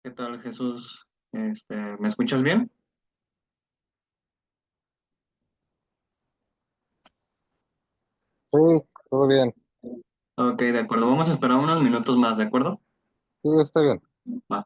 ¿Qué tal, Jesús? ¿Me escuchas bien? Sí, todo bien. Ok, de acuerdo. Vamos a esperar unos minutos más, ¿de acuerdo? Sí, está bien. Va.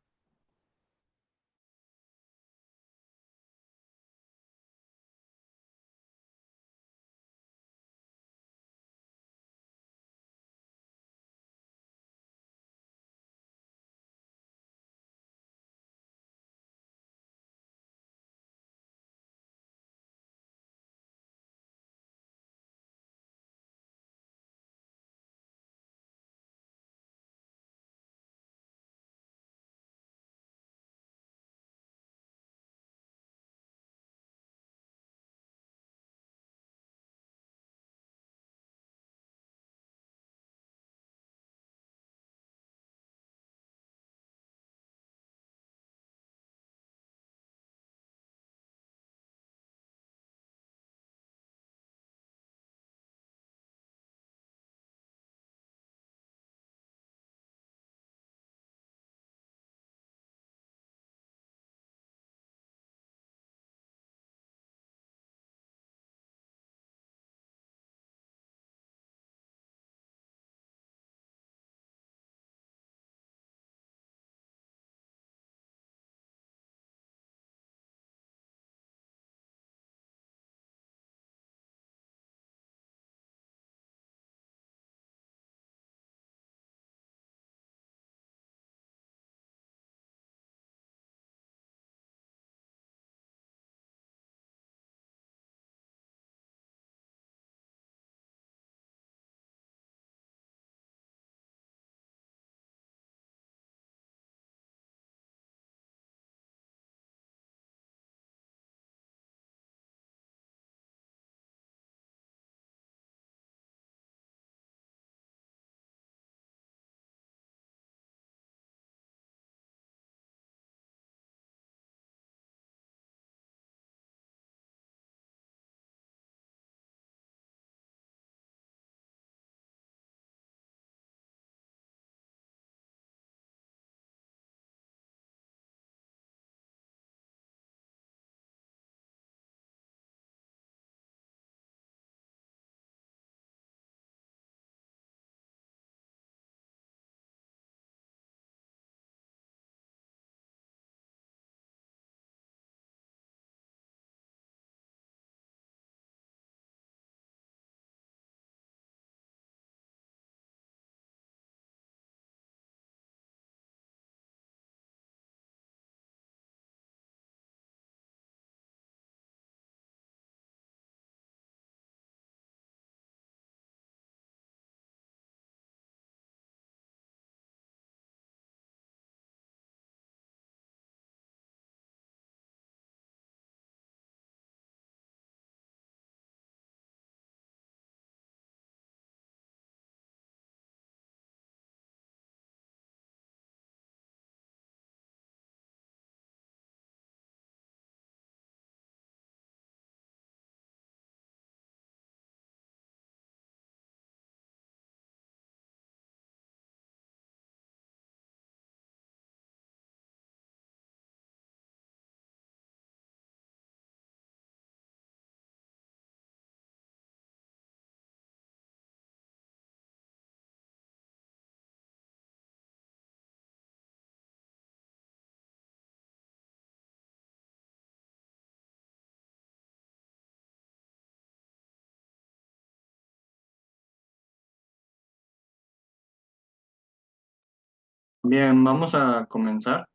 Bien, vamos a comenzar.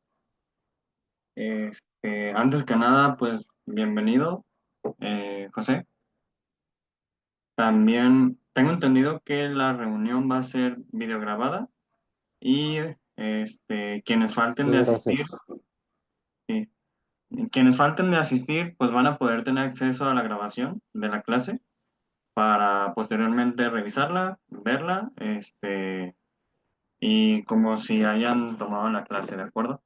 Antes que nada, pues bienvenido, José. También tengo entendido que la reunión va a ser videograbada y quienes falten Sí, de asistir, gracias. sí, quienes falten de asistir, pues van a poder tener acceso a la grabación de la clase para posteriormente revisarla, verla, y como si hayan tomado la clase, ¿de acuerdo?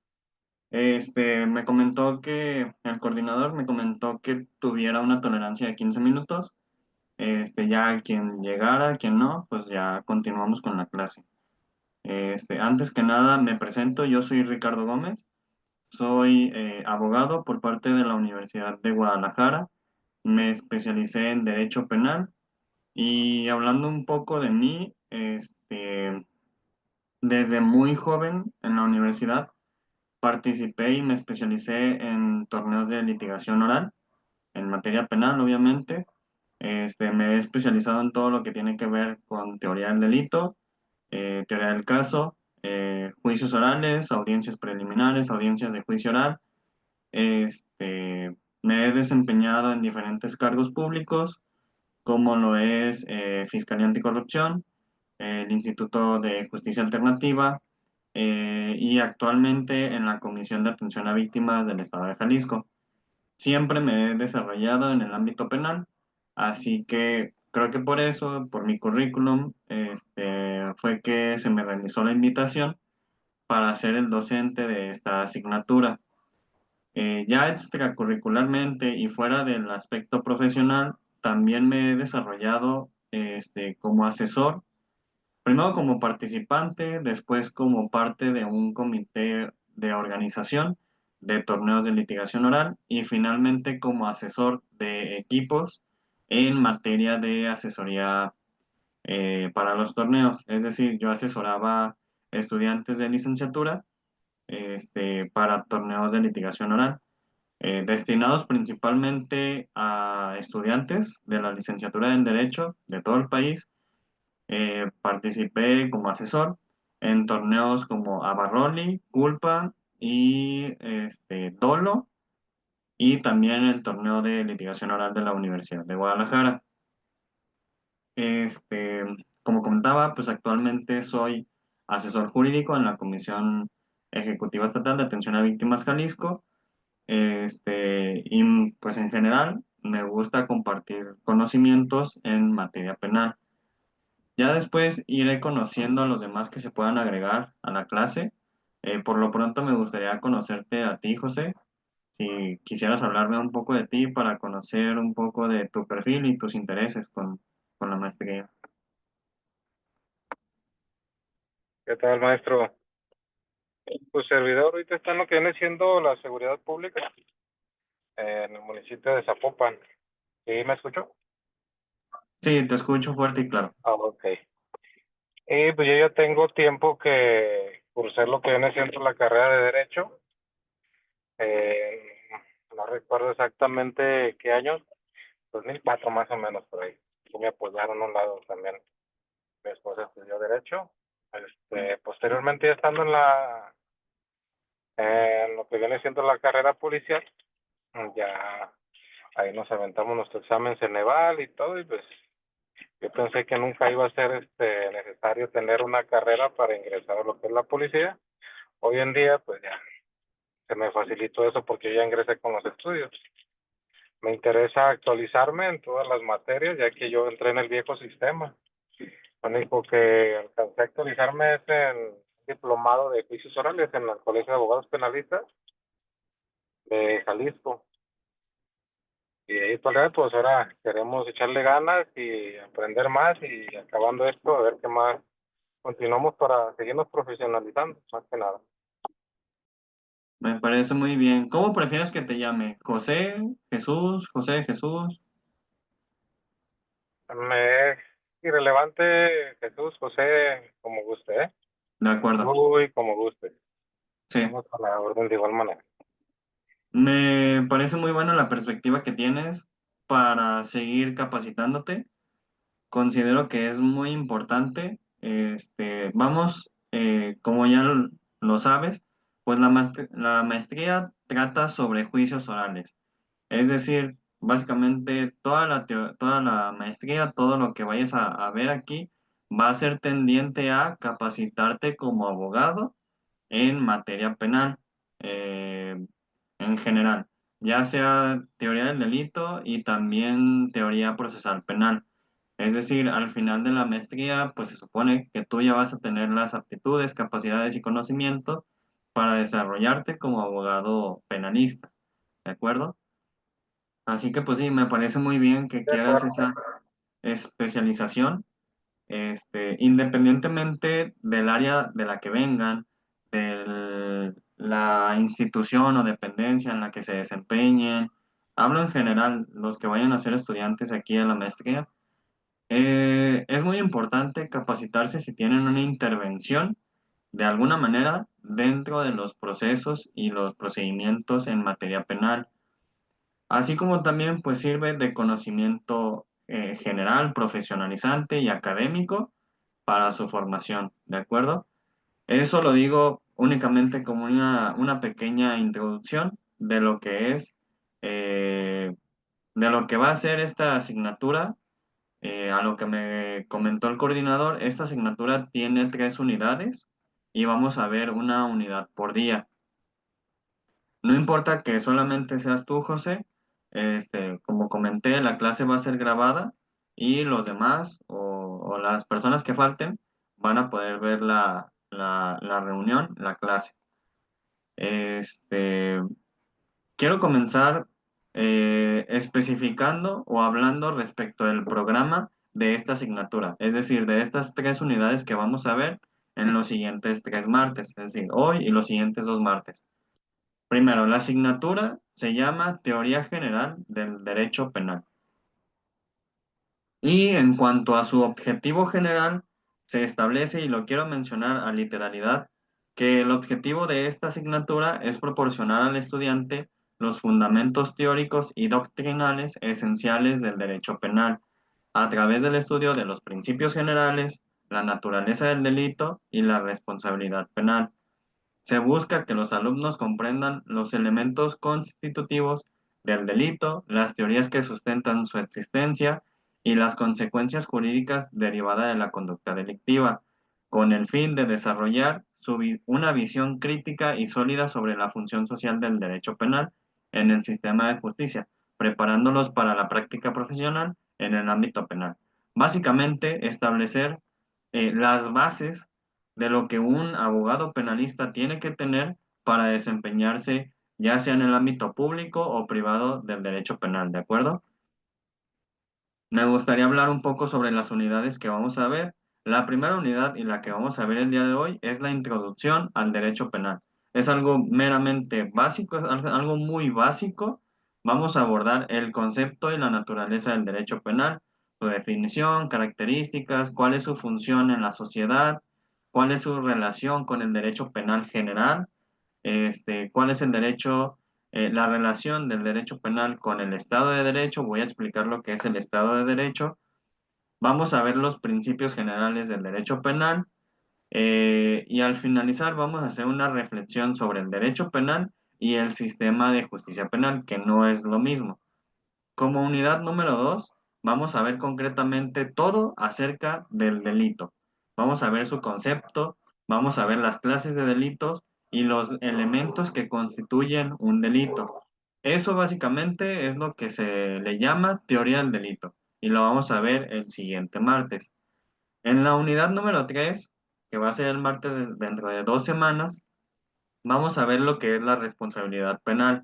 Me comentó que el coordinador me comentó que tuviera una tolerancia de 15 minutos. Ya quien llegara, quien no, pues ya continuamos con la clase. Antes que nada me presento, yo soy Ricardo Gómez. Soy abogado por parte de la Universidad de Guadalajara. Me especialicé en Derecho Penal y hablando un poco de mí, desde muy joven en la universidad participé y me especialicé en torneos de litigación oral, en materia penal, obviamente. Me he especializado en todo lo que tiene que ver con teoría del delito, teoría del caso, juicios orales, audiencias preliminares, audiencias de juicio oral. Me he desempeñado en diferentes cargos públicos, como lo es Fiscalía Anticorrupción, el Instituto de Justicia Alternativa y actualmente en la Comisión de Atención a Víctimas del Estado de Jalisco. Siempre me he desarrollado en el ámbito penal, así que creo que por eso, por mi currículum, fue que se me realizó la invitación para ser el docente de esta asignatura. Ya extracurricularmente y fuera del aspecto profesional, también me he desarrollado como asesor, primero como participante, después como parte de un comité de organización de torneos de litigación oral y finalmente como asesor de equipos en materia de asesoría para los torneos. Es decir, yo asesoraba estudiantes de licenciatura para torneos de litigación oral destinados principalmente a estudiantes de la licenciatura en Derecho de todo el país. Participé como asesor en torneos como Abarroli, Culpa y Dolo, y también el torneo de litigación oral de la Universidad de Guadalajara. Este, Como comentaba, pues actualmente soy asesor jurídico en la Comisión Ejecutiva Estatal de Atención a Víctimas Jalisco. Y pues en general me gusta compartir conocimientos en materia penal. Ya después iré conociendo a los demás que se puedan agregar a la clase. Por lo pronto me gustaría conocerte a ti, José. Si quisieras hablarme un poco de ti para conocer un poco de tu perfil y tus intereses con la maestría. ¿Qué tal, maestro? Pues servidor ahorita está en lo que viene siendo la seguridad pública en el municipio de Zapopan. ¿Sí me escuchó? Sí, te escucho fuerte y claro. Ah, ok. Y pues yo ya tengo tiempo que cursé lo que viene siendo la carrera de Derecho. Eh, no recuerdo exactamente qué año, 2004 más o menos por ahí. Y me apoyaron a un lado también. Mi esposa estudió Derecho. Posteriormente, ya estando en lo que viene siendo la carrera policial, ya ahí nos aventamos nuestro examen Ceneval y todo, y pues yo pensé que nunca iba a ser necesario tener una carrera para ingresar a lo que es la policía. Hoy en día, pues ya se me facilitó eso porque yo ya ingresé con los estudios. Me interesa actualizarme en todas las materias, ya que yo entré en el viejo sistema. Lo único que alcancé a actualizarme es en diplomado de juicios orales en el Colegio de Abogados Penalistas de Jalisco. Y de ahí para allá, pues ahora queremos echarle ganas y aprender más y acabando esto, a ver qué más continuamos para seguirnos profesionalizando, más que nada. Me parece muy bien. ¿Cómo prefieres que te llame? ¿José, Jesús, José, Jesús? Me es irrelevante Jesús, José, como guste, ¿eh? De acuerdo. Uy, como guste. Sí. Vamos a la orden de igual manera. Me parece muy buena la perspectiva que tienes para seguir capacitándote. Considero que es muy importante. Como ya lo sabes, pues la maestría trata sobre juicios orales. Es decir, básicamente toda la maestría, todo lo que vayas a ver aquí, va a ser tendiente a capacitarte como abogado en materia penal, eh, en general, ya sea teoría del delito y también teoría procesal penal. Es decir, al final de la maestría, pues se supone que tú ya vas a tener las aptitudes, capacidades y conocimientos para desarrollarte como abogado penalista, ¿de acuerdo? Así que pues sí, me parece muy bien que De quieras acuerdo. esa especialización, independientemente del área de la que vengan, la institución o dependencia en la que se desempeñen. Hablo en general, los que vayan a ser estudiantes aquí a la maestría. Es muy importante capacitarse si tienen una intervención de alguna manera dentro de los procesos y los procedimientos en materia penal, así como también pues sirve de conocimiento general, profesionalizante y académico para su formación, ¿de acuerdo? Eso lo digo únicamente como una pequeña introducción de lo que es, eh, de lo que va a ser esta asignatura. A lo que me comentó el coordinador, esta asignatura tiene 3 unidades y vamos a ver una unidad por día. No importa que solamente seas tú, José, como comenté, la clase va a ser grabada y los demás o las personas que falten van a poder ver la reunión, la clase. Este, Quiero comenzar especificando o hablando respecto del programa de esta asignatura, es decir, de estas 3 unidades que vamos a ver en los siguientes 3 martes, es decir, hoy y los siguientes 2 martes. Primero, la asignatura se llama Teoría General del Derecho Penal. Y en cuanto a su objetivo general, se establece, y lo quiero mencionar a literalidad, que el objetivo de esta asignatura es proporcionar al estudiante los fundamentos teóricos y doctrinales esenciales del derecho penal, a través del estudio de los principios generales, la naturaleza del delito y la responsabilidad penal. Se busca que los alumnos comprendan los elementos constitutivos del delito, las teorías que sustentan su existencia y las consecuencias jurídicas derivadas de la conducta delictiva, con el fin de desarrollar una visión crítica y sólida sobre la función social del derecho penal en el sistema de justicia, preparándolos para la práctica profesional en el ámbito penal. Básicamente, establecer las bases de lo que un abogado penalista tiene que tener para desempeñarse ya sea en el ámbito público o privado del derecho penal, ¿de acuerdo? Me gustaría hablar un poco sobre las unidades que vamos a ver. La primera unidad y la que vamos a ver el día de hoy es la introducción al derecho penal. Es algo meramente básico, es algo muy básico. Vamos a abordar el concepto y la naturaleza del derecho penal, su definición, características, cuál es su función en la sociedad, cuál es su relación con el derecho penal general, cuál es el derecho, la relación del derecho penal con el Estado de Derecho. Voy a explicar lo que es el Estado de Derecho. Vamos a ver los principios generales del derecho penal y al finalizar vamos a hacer una reflexión sobre el derecho penal y el sistema de justicia penal, que no es lo mismo. Como unidad número 2, vamos a ver concretamente todo acerca del delito. Vamos a ver su concepto, vamos a ver las clases de delitos y los elementos que constituyen un delito. Eso básicamente es lo que se le llama teoría del delito y lo vamos a ver el siguiente martes. En la unidad número 3, que va a ser el martes dentro de 2 semanas, vamos a ver lo que es la responsabilidad penal,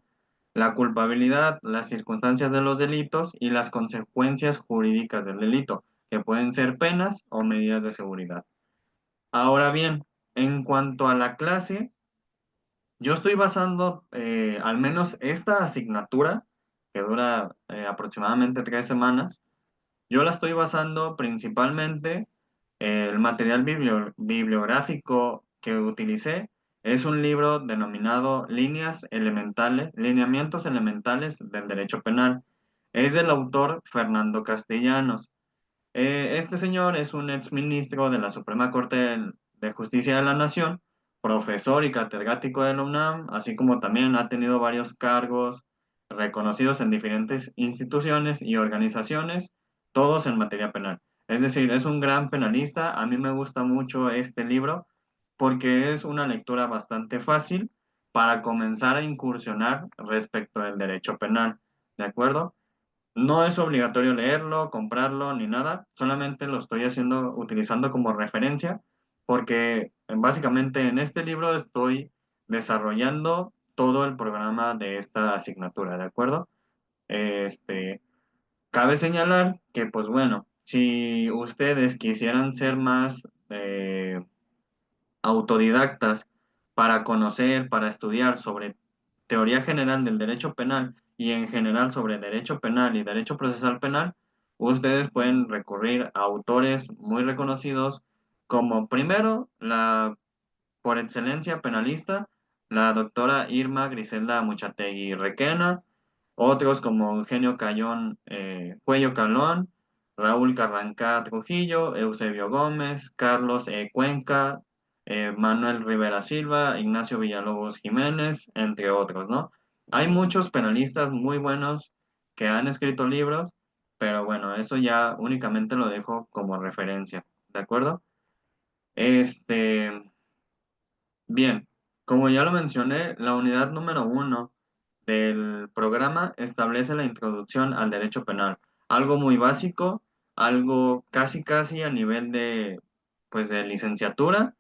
la culpabilidad, las circunstancias de los delitos y las consecuencias jurídicas del delito, que pueden ser penas o medidas de seguridad. Ahora bien, en cuanto a la clase, yo estoy basando al menos esta asignatura, que dura aproximadamente 3 semanas, yo la estoy basando principalmente, el material bibliográfico que utilicé es un libro denominado Lineamientos Elementales del Derecho Penal. Es del autor Fernando Castellanos. Este señor es un exministro de la Suprema Corte de Justicia de la Nación, profesor y catedrático de la UNAM, así como también ha tenido varios cargos reconocidos en diferentes instituciones y organizaciones, todos en materia penal. Es decir, es un gran penalista. A mí me gusta mucho este libro porque es una lectura bastante fácil para comenzar a incursionar respecto del derecho penal. ¿De acuerdo? No es obligatorio leerlo, comprarlo, ni nada, solamente lo estoy haciendo, utilizando como referencia, porque básicamente en este libro estoy desarrollando todo el programa de esta asignatura, ¿de acuerdo? Este, Cabe señalar que, pues bueno, si ustedes quisieran ser más autodidactas para conocer, para estudiar sobre teoría general del derecho penal y en general sobre derecho penal y derecho procesal penal, ustedes pueden recurrir a autores muy reconocidos como primero la por excelencia penalista, la doctora Irma Griselda Muchategui Requena, otros como Eugenio Cayón, Cuello Calón, Raúl Carrancá Trujillo, Eusebio Gómez, Carlos Cuenca, Manuel Rivera Silva, Ignacio Villalobos Jiménez, entre otros, ¿no? Hay muchos penalistas muy buenos que han escrito libros, pero bueno, eso ya únicamente lo dejo como referencia, ¿de acuerdo? Este, Bien, como ya lo mencioné, la unidad número 1 del programa establece la introducción al derecho penal, algo muy básico, algo casi casi a nivel de, pues, de licenciatura,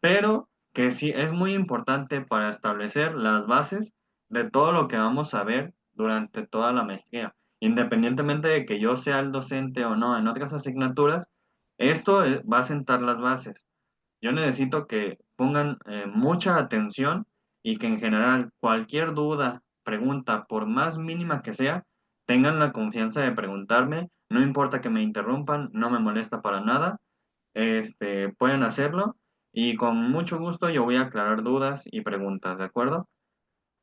pero que sí es muy importante para establecer las bases de todo lo que vamos a ver durante toda la maestría. Independientemente de que yo sea el docente o no en otras asignaturas, va a sentar las bases. Yo necesito que pongan mucha atención y que en general cualquier duda, pregunta, por más mínima que sea, tengan la confianza de preguntarme. No importa que me interrumpan, no me molesta para nada. Pueden hacerlo y con mucho gusto yo voy a aclarar dudas y preguntas, ¿de acuerdo?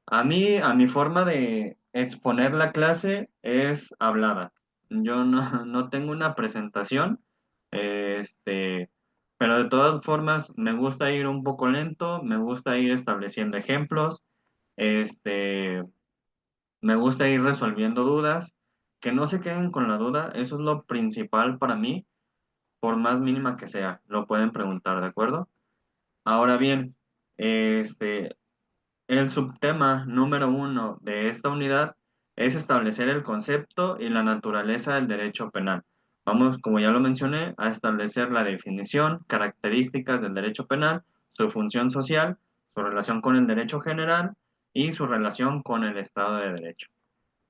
A mi forma de exponer la clase es hablada. Yo no, no tengo una presentación, este, pero de todas formas me gusta ir un poco lento, me gusta ir estableciendo ejemplos, este, me gusta ir resolviendo dudas, que no se queden con la duda, eso es lo principal para mí, por más mínima que sea, lo pueden preguntar, ¿de acuerdo? Ahora bien, este, el subtema número 1 de esta unidad es establecer el concepto y la naturaleza del derecho penal. Vamos, como ya lo mencioné, a establecer la definición, características del derecho penal, su función social, su relación con el derecho general y su relación con el Estado de Derecho.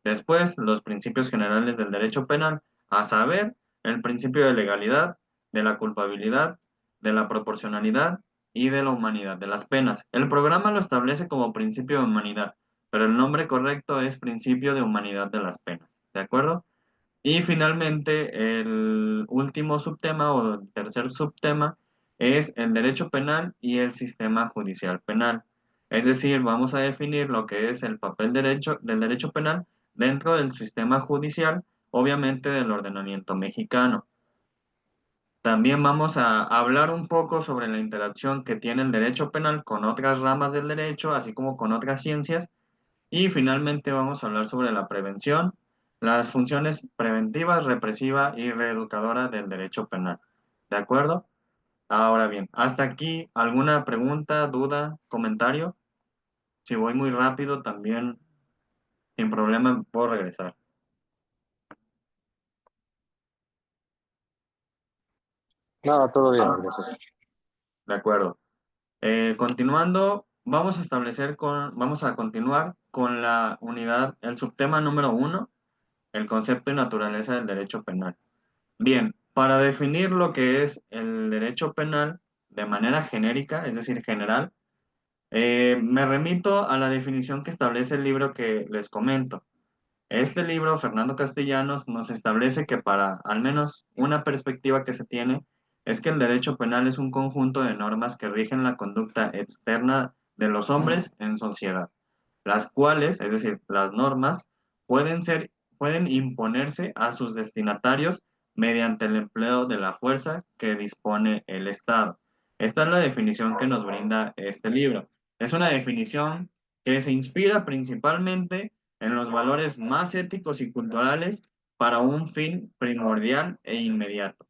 Después, los principios generales del derecho penal, a saber, el principio de legalidad, de la culpabilidad, de la proporcionalidad y de la humanidad de las penas. El programa lo establece como principio de humanidad, pero el nombre correcto es principio de humanidad de las penas. ¿De acuerdo? Y finalmente, el último subtema o el tercer subtema es el derecho penal y el sistema judicial penal. Es decir, vamos a definir lo que es el papel del derecho penal dentro del sistema judicial, obviamente del ordenamiento mexicano. También vamos a hablar un poco sobre la interacción que tiene el derecho penal con otras ramas del derecho, así como con otras ciencias, y finalmente vamos a hablar sobre la prevención, las funciones preventivas, represiva y reeducadora del derecho penal. ¿De acuerdo? Ahora bien, hasta aquí, ¿alguna pregunta, duda, comentario? Si voy muy rápido, también sin problema puedo regresar. No, todo bien, Ah, gracias. de acuerdo. Continuando, vamos a continuar con la unidad, el subtema número 1, el concepto y naturaleza del derecho penal. Bien, para definir lo que es el derecho penal de manera genérica, es decir, general, me remito a la definición que establece el libro que les comento. Este libro, Fernando Castellanos, nos establece que para al menos una perspectiva que se tiene es que el derecho penal es un conjunto de normas que rigen la conducta externa de los hombres en sociedad, las cuales, es decir, las normas, pueden ser, pueden imponerse a sus destinatarios mediante el empleo de la fuerza que dispone el Estado. Esta es la definición que nos brinda este libro. Es una definición que se inspira principalmente en los valores más éticos y culturales para un fin primordial e inmediato.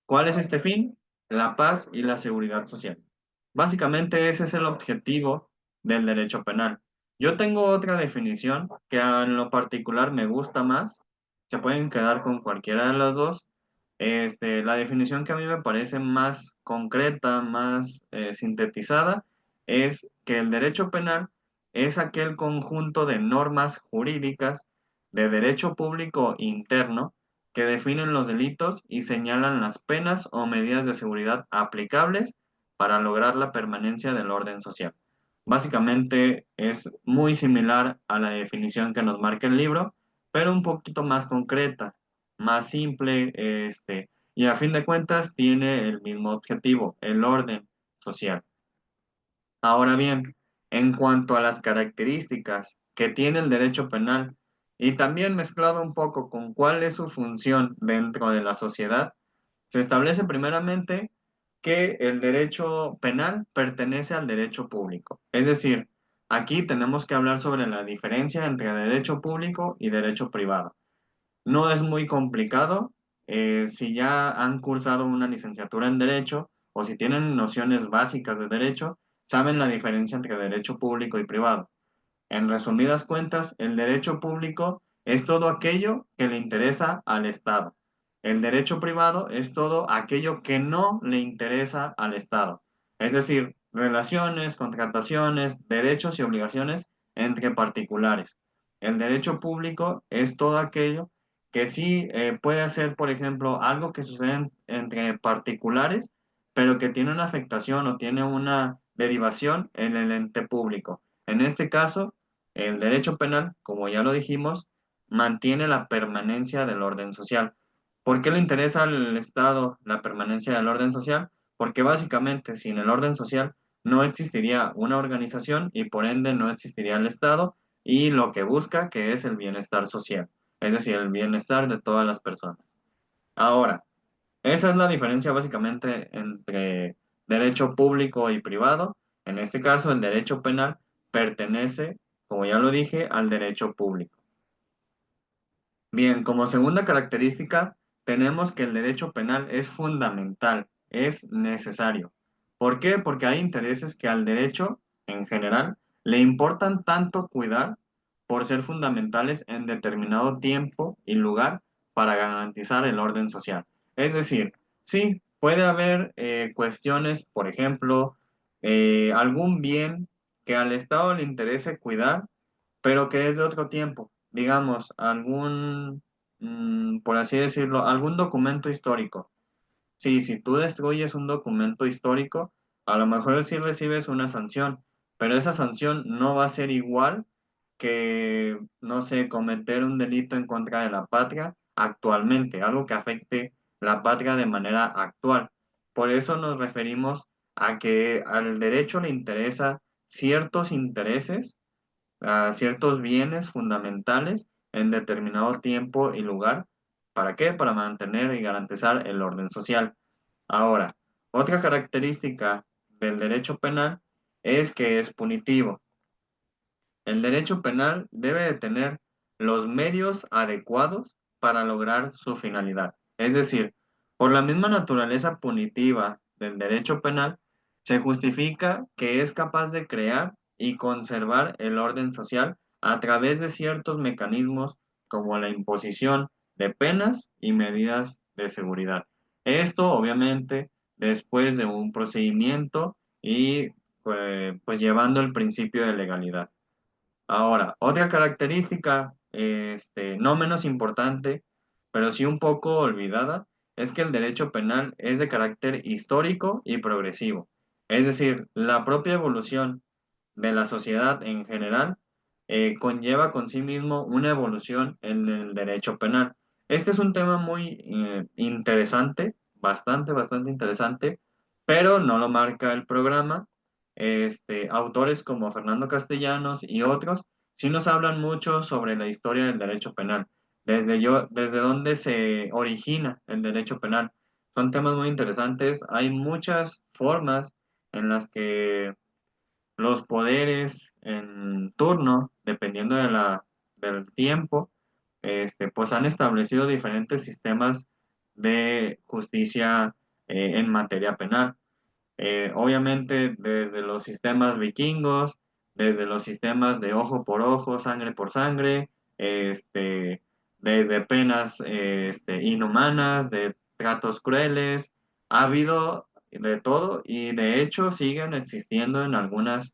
¿Cuál es este fin? La paz y la seguridad social. Básicamente ese es el objetivo del derecho penal. Yo tengo otra definición que en lo particular me gusta más. Se pueden quedar con cualquiera de las dos. La definición que a mí me parece más concreta, más sintetizada, es que el derecho penal es aquel conjunto de normas jurídicas de derecho público interno que definen los delitos y señalan las penas o medidas de seguridad aplicables para lograr la permanencia del orden social. Básicamente es muy similar a la definición que nos marca el libro, pero un poquito más concreta, más simple, y a fin de cuentas tiene el mismo objetivo, el orden social. Ahora bien, en cuanto a las características que tiene el derecho penal y también mezclado un poco con cuál es su función dentro de la sociedad, se establece primeramente que el derecho penal pertenece al derecho público. Es decir, aquí tenemos que hablar sobre la diferencia entre derecho público y derecho privado. No es muy complicado. Si ya han cursado una licenciatura en Derecho o si tienen nociones básicas de Derecho, saben la diferencia entre derecho público y privado. En resumidas cuentas, el derecho público es todo aquello que le interesa al Estado. El derecho privado es todo aquello que no le interesa al Estado. Es decir, relaciones, contrataciones, derechos y obligaciones entre particulares. El derecho público es todo aquello que sí puede ser, por ejemplo, algo que sucede entre particulares, pero que tiene una afectación o tiene una derivación en el ente público. En este caso, el derecho penal, como ya lo dijimos, mantiene la permanencia del orden social. ¿Por qué le interesa al Estado la permanencia del orden social? Porque básicamente sin el orden social no existiría una organización y por ende no existiría el Estado y lo que busca que es el bienestar social, es decir, el bienestar de todas las personas. Ahora, esa es la diferencia básicamente entre derecho público y privado. En este caso, el derecho penal pertenece, como ya lo dije, al derecho público. Bien, como segunda característica, tenemos que el derecho penal es fundamental, es necesario. ¿Por qué? Porque hay intereses que al derecho, en general, le importan tanto cuidar por ser fundamentales en determinado tiempo y lugar para garantizar el orden social. Es decir, sí, puede haber cuestiones, por ejemplo, algún bien que al Estado le interese cuidar, pero que es de otro tiempo, digamos, algún, por así decirlo, algún documento histórico. Sí, si tú destruyes un documento histórico, a lo mejor sí recibes una sanción, pero esa sanción no va a ser igual que, no sé, cometer un delito en contra de la patria actualmente, algo que afecte la patria de manera actual. Por eso nos referimos a que al derecho le interesa ciertos intereses a ciertos bienes fundamentales en determinado tiempo y lugar. ¿Para qué? Para mantener y garantizar el orden social. Ahora, otra característica del derecho penal es que es punitivo. El derecho penal debe de tener los medios adecuados para lograr su finalidad. Es decir, por la misma naturaleza punitiva del derecho penal, se justifica que es capaz de crear y conservar el orden social a través de ciertos mecanismos como la imposición de penas y medidas de seguridad. Esto, obviamente, después de un procedimiento y pues llevando el principio de legalidad. Ahora, otra característica, no menos importante, pero sí un poco olvidada, es que el derecho penal es de carácter histórico y progresivo. Es decir, la propia evolución de la sociedad en general conlleva con sí mismo una evolución en el derecho penal. Este es un tema muy interesante, bastante interesante, pero no lo marca el programa. Autores como Fernando Castellanos y otros sí nos hablan mucho sobre la historia del derecho penal, desde dónde se origina el derecho penal. Son temas muy interesantes. Hay muchas formas en las que los poderes en turno, dependiendo del tiempo, pues han establecido diferentes sistemas de justicia en materia penal. Obviamente desde los sistemas vikingos, desde los sistemas de ojo por ojo, sangre por sangre, desde penas inhumanas, de tratos crueles, ha habido de todo y de hecho siguen existiendo en algunas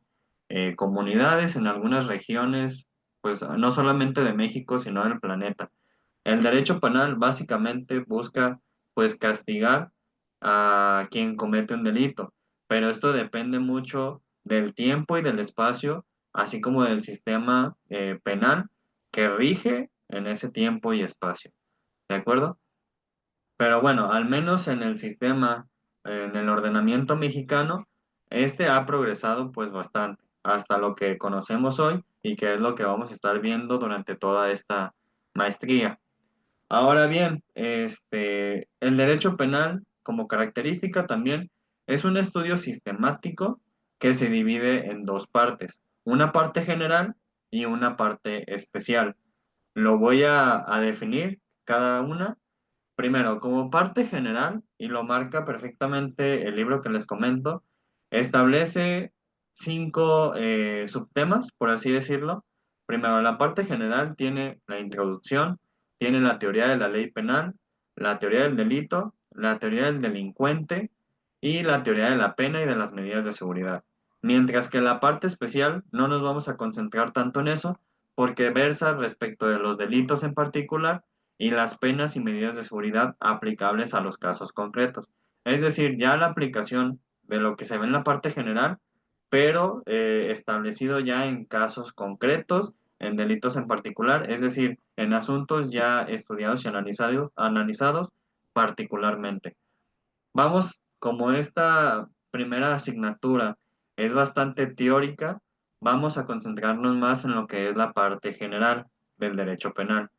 comunidades, en algunas regiones, pues no solamente de México, sino del planeta. El derecho penal básicamente busca pues castigar a quien comete un delito, pero esto depende mucho del tiempo y del espacio, así como del sistema penal que rige en ese tiempo y espacio. ¿De acuerdo? Pero bueno, al menos en el sistema, en el ordenamiento mexicano, este ha progresado pues bastante hasta lo que conocemos hoy y que es lo que vamos a estar viendo durante toda esta maestría. Ahora bien, el derecho penal como característica también es un estudio sistemático que se divide en dos partes, una parte general y una parte especial. Lo voy a definir cada una. Primero, como parte general, y lo marca perfectamente el libro que les comento, establece cinco subtemas, por así decirlo. Primero, la parte general tiene la introducción, tiene la teoría de la ley penal, la teoría del delito, la teoría del delincuente y la teoría de la pena y de las medidas de seguridad. Mientras que la parte especial no nos vamos a concentrar tanto en eso, porque versa respecto de los delitos en particular y las penas y medidas de seguridad aplicables a los casos concretos. Es decir, ya la aplicación de lo que se ve en la parte general, pero establecido ya en casos concretos, en delitos en particular, es decir, en asuntos ya estudiados y analizados particularmente. Vamos, como esta primera asignatura es bastante teórica, vamos a concentrarnos más en lo que es la parte general del derecho penal.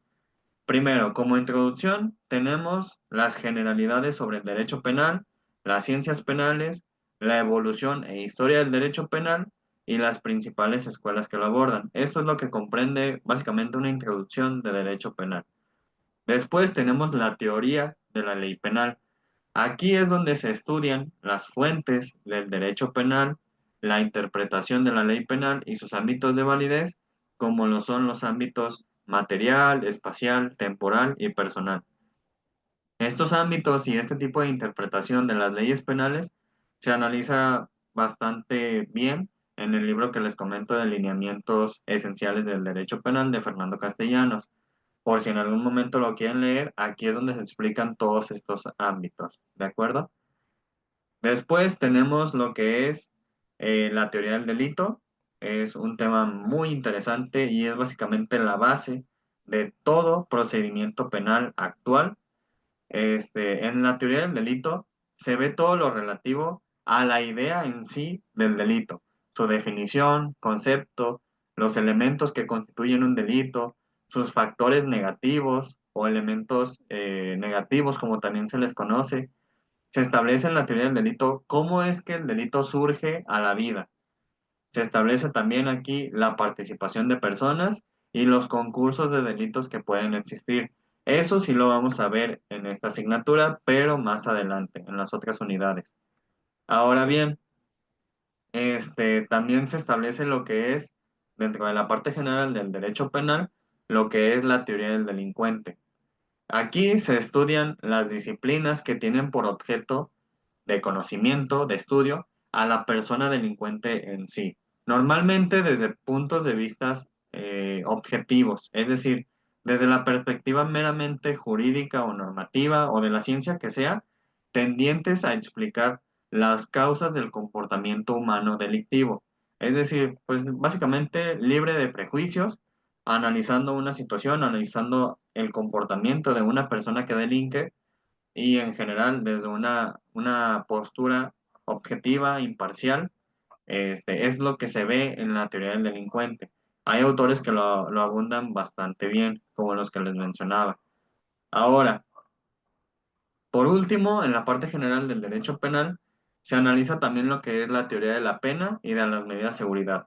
Primero, como introducción, tenemos las generalidades sobre el derecho penal, las ciencias penales, la evolución e historia del derecho penal y las principales escuelas que lo abordan. Esto es lo que comprende básicamente una introducción de derecho penal. Después tenemos la teoría de la ley penal. Aquí es donde se estudian las fuentes del derecho penal, la interpretación de la ley penal y sus ámbitos de validez, como lo son los ámbitos material, espacial, temporal y personal. Estos ámbitos y este tipo de interpretación de las leyes penales se analiza bastante bien en el libro que les comento de lineamientos esenciales del derecho penal de Fernando Castellanos. Por si en algún momento lo quieren leer, aquí es donde se explican todos estos ámbitos, ¿de acuerdo? Después tenemos lo que es la teoría del delito. Es un tema muy interesante y es básicamente la base de todo procedimiento penal actual. En la teoría del delito se ve todo lo relativo a la idea en sí del delito, su definición, concepto, los elementos que constituyen un delito, sus factores negativos o elementos negativos, como también se les conoce. Se establece en la teoría del delito cómo es que el delito surge a la vida. Se establece también aquí la participación de personas y los concursos de delitos que pueden existir. Eso sí lo vamos a ver en esta asignatura, pero más adelante, en las otras unidades. Ahora bien, también se establece lo que es, dentro de la parte general del derecho penal, lo que es la teoría del delincuente. Aquí se estudian las disciplinas que tienen por objeto de conocimiento, de estudio, a la persona delincuente en sí. Normalmente desde puntos de vista objetivos, es decir, desde la perspectiva meramente jurídica o normativa o de la ciencia que sea, tendientes a explicar las causas del comportamiento humano delictivo. Es decir, pues básicamente libre de prejuicios, analizando una situación, analizando el comportamiento de una persona que delinque y en general desde una postura objetiva, imparcial, es lo que se ve en la teoría del delincuente. Hay autores que lo abundan bastante bien, como los que les mencionaba. Ahora, por último, en la parte general del derecho penal, se analiza también lo que es la teoría de la pena y de las medidas de seguridad.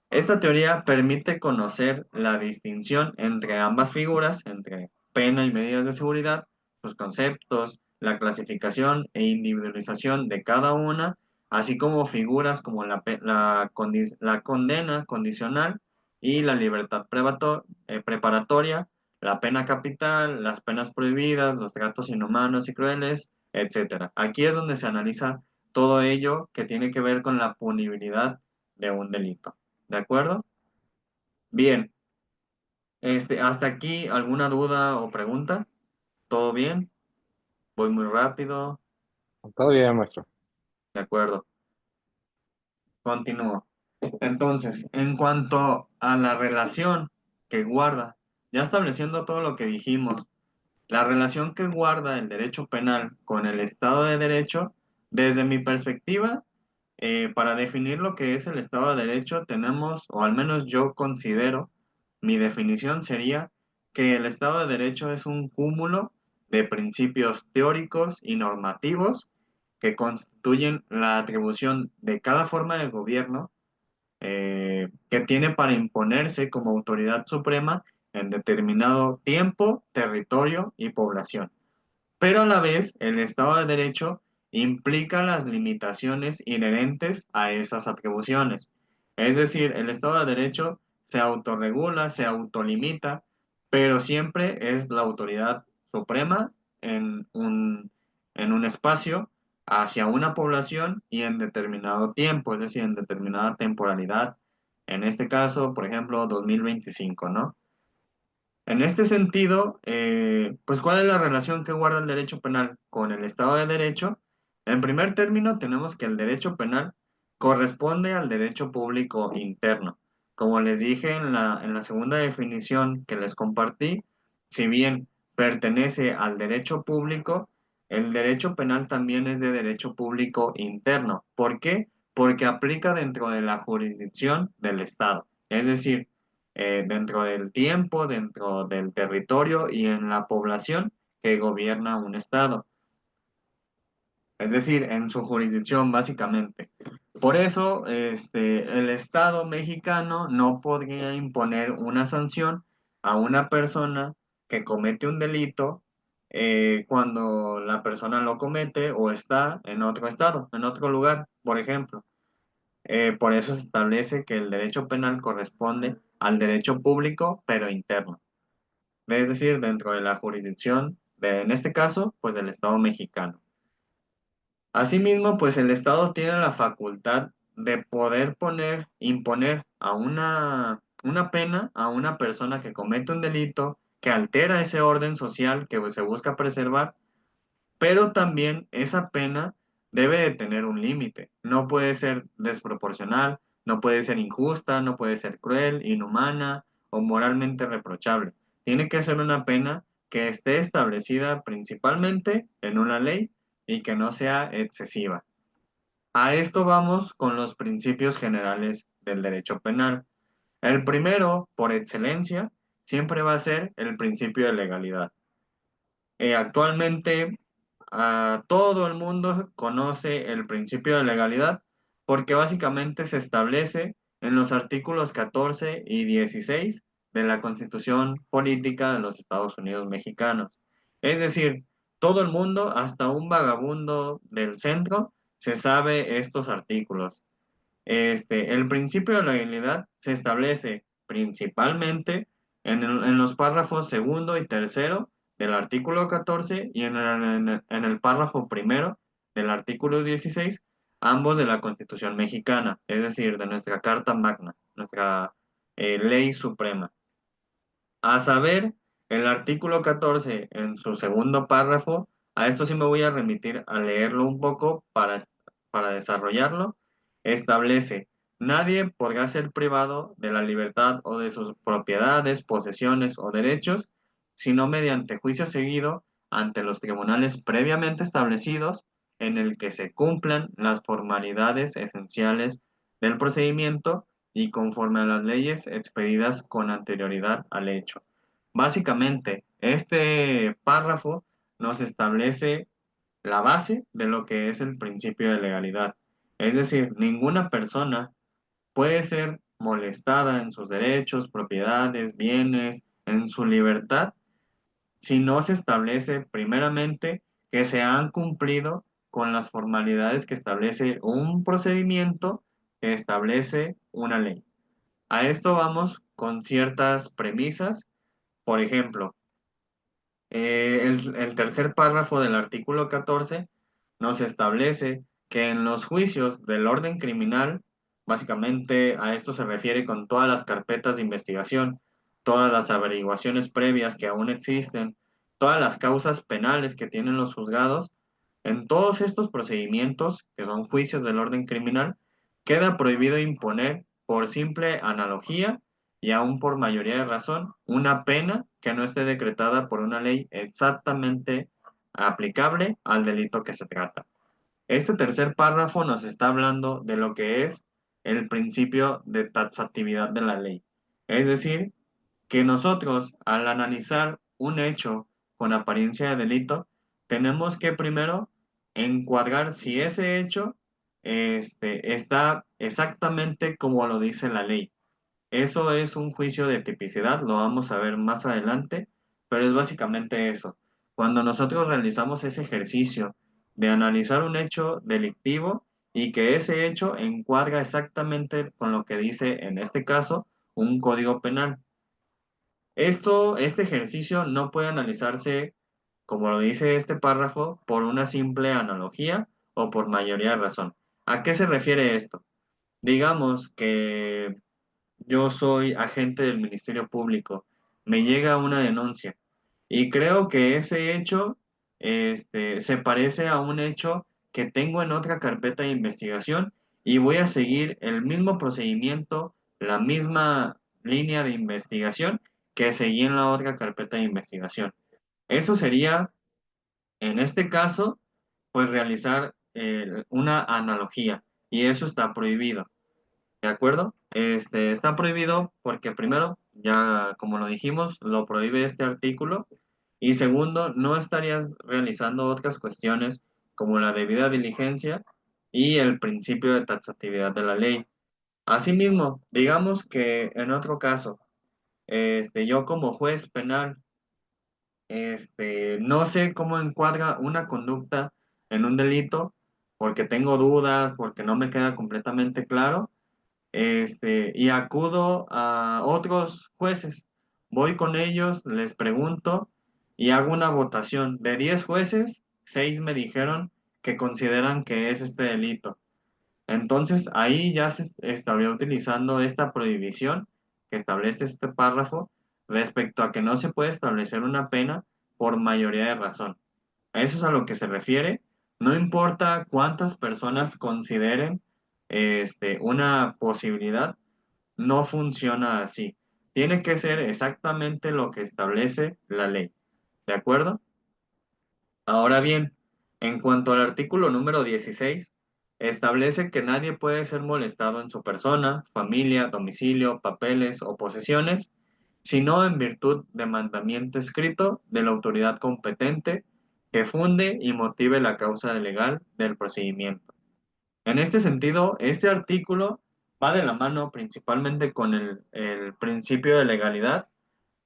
Esta teoría permite conocer la distinción entre ambas figuras, entre pena y medidas de seguridad, sus conceptos, la clasificación e individualización de cada una, así como figuras como la condena condicional y la libertad preparatoria, la pena capital, las penas prohibidas, los tratos inhumanos y crueles, etcétera. Aquí es donde se analiza todo ello que tiene que ver con la punibilidad de un delito. ¿De acuerdo? Bien, hasta aquí, ¿alguna duda o pregunta? ¿Todo bien? Voy muy rápido. Todo bien, maestro. De acuerdo. Continúo. Entonces, en cuanto a la relación que guarda, ya estableciendo todo lo que dijimos, la relación que guarda el derecho penal con el Estado de Derecho, desde mi perspectiva, para definir lo que es el Estado de Derecho, tenemos, o al menos yo considero, mi definición sería que el Estado de Derecho es un cúmulo de principios teóricos y normativos que constituyen la atribución de cada forma de gobierno que tiene para imponerse como autoridad suprema en determinado tiempo, territorio y población. Pero a la vez, el Estado de Derecho implica las limitaciones inherentes a esas atribuciones. Es decir, el Estado de Derecho se autorregula, se autolimita, pero siempre es la autoridad suprema en en un espacio hacia una población y en determinado tiempo, es decir, en determinada temporalidad. En este caso, por ejemplo, 2025, ¿no? En este sentido, pues, ¿cuál es la relación que guarda el derecho penal con el Estado de Derecho? En primer término, tenemos que el derecho penal corresponde al derecho público interno. Como les dije en la segunda definición que les compartí, si bien pertenece al derecho público, el derecho penal también es de derecho público interno. ¿Por qué? Porque aplica dentro de la jurisdicción del Estado. Es decir, dentro del tiempo, dentro del territorio y en la población que gobierna un estado, es decir, en su jurisdicción básicamente. Por eso, el Estado mexicano no podría imponer una sanción a una persona que comete un delito cuando la persona lo comete o está en otro estado, en otro lugar, por ejemplo. Por eso se establece que el derecho penal corresponde al derecho público, pero interno, es decir, dentro de la jurisdicción de, en este caso, pues del Estado mexicano. Asimismo, pues el Estado tiene la facultad de poder imponer a una pena a una persona que comete un delito, que altera ese orden social que pues, se busca preservar, pero también esa pena debe de tener un límite. No puede ser desproporcional, no puede ser injusta, no puede ser cruel, inhumana o moralmente reprochable. Tiene que ser una pena que esté establecida principalmente en una ley y que no sea excesiva. A esto vamos con los principios generales del derecho penal. El primero, por excelencia, siempre va a ser el principio de legalidad. Actualmente todo el mundo conoce el principio de legalidad porque básicamente se establece en los artículos 14 y 16 de la Constitución Política de los Estados Unidos Mexicanos. Es decir, todo el mundo, hasta un vagabundo del centro, se sabe estos artículos. El principio de legalidad se establece principalmente en los párrafos segundo y tercero del artículo 14 y en el párrafo primero del artículo 16, ambos de la Constitución mexicana, es decir, de nuestra Carta Magna, nuestra ley suprema. A saber, el artículo 14 en su segundo párrafo, a esto sí me voy a remitir a leerlo un poco para desarrollarlo, establece, nadie podrá ser privado de la libertad o de sus propiedades, posesiones o derechos, sino mediante juicio seguido ante los tribunales previamente establecidos en el que se cumplan las formalidades esenciales del procedimiento y conforme a las leyes expedidas con anterioridad al hecho. Básicamente, este párrafo nos establece la base de lo que es el principio de legalidad. Es decir, ninguna persona puede ser molestada en sus derechos, propiedades, bienes, en su libertad, si no se establece primeramente que se han cumplido con las formalidades que establece un procedimiento que establece una ley. A esto vamos con ciertas premisas. Por ejemplo, el tercer párrafo del artículo 14 nos establece que en los juicios del orden criminal, básicamente a esto se refiere con todas las carpetas de investigación, todas las averiguaciones previas que aún existen, todas las causas penales que tienen los juzgados, en todos estos procedimientos, que son juicios del orden criminal, queda prohibido imponer por simple analogía y aún por mayoría de razón una pena que no esté decretada por una ley exactamente aplicable al delito que se trata. Este tercer párrafo nos está hablando de lo que es el principio de taxatividad de la ley. Es decir, que nosotros al analizar un hecho con apariencia de delito, tenemos que primero encuadrar si ese hecho está exactamente como lo dice la ley. Eso es un juicio de tipicidad, lo vamos a ver más adelante, pero es básicamente eso. Cuando nosotros realizamos ese ejercicio de analizar un hecho delictivo y que ese hecho encuadra exactamente con lo que dice, en este caso, un código penal. Este ejercicio no puede analizarse, como lo dice este párrafo, por una simple analogía o por mayoría de razón. ¿A qué se refiere esto? Digamos que yo soy agente del Ministerio Público, me llega una denuncia y creo que ese hecho se parece a un hecho que tengo en otra carpeta de investigación y voy a seguir el mismo procedimiento, la misma línea de investigación que seguí en la otra carpeta de investigación. Eso sería, en este caso, pues realizar una analogía y eso está prohibido. ¿De acuerdo? Está prohibido porque primero, ya como lo dijimos, lo prohíbe este artículo y segundo, no estarías realizando otras cuestiones como la debida diligencia y el principio de taxatividad de la ley. Asimismo, digamos que en otro caso, yo como juez penal, no sé cómo encuadra una conducta en un delito porque tengo dudas, porque no me queda completamente claro y acudo a otros jueces. Voy con ellos, les pregunto y hago una votación. De 10 jueces, 6 me dijeron que consideran que es este delito. Entonces ahí ya se estaría utilizando esta prohibición que establece este párrafo respecto a que no se puede establecer una pena por mayoría de razón. A eso es a lo que se refiere. No importa cuántas personas consideren una posibilidad, no funciona así. Tiene que ser exactamente lo que establece la ley. ¿De acuerdo? Ahora bien, en cuanto al artículo número 16, establece que nadie puede ser molestado en su persona, familia, domicilio, papeles o posesiones, sino en virtud de mandamiento escrito de la autoridad competente que funde y motive la causa legal del procedimiento. En este sentido, este artículo va de la mano principalmente con el principio de legalidad,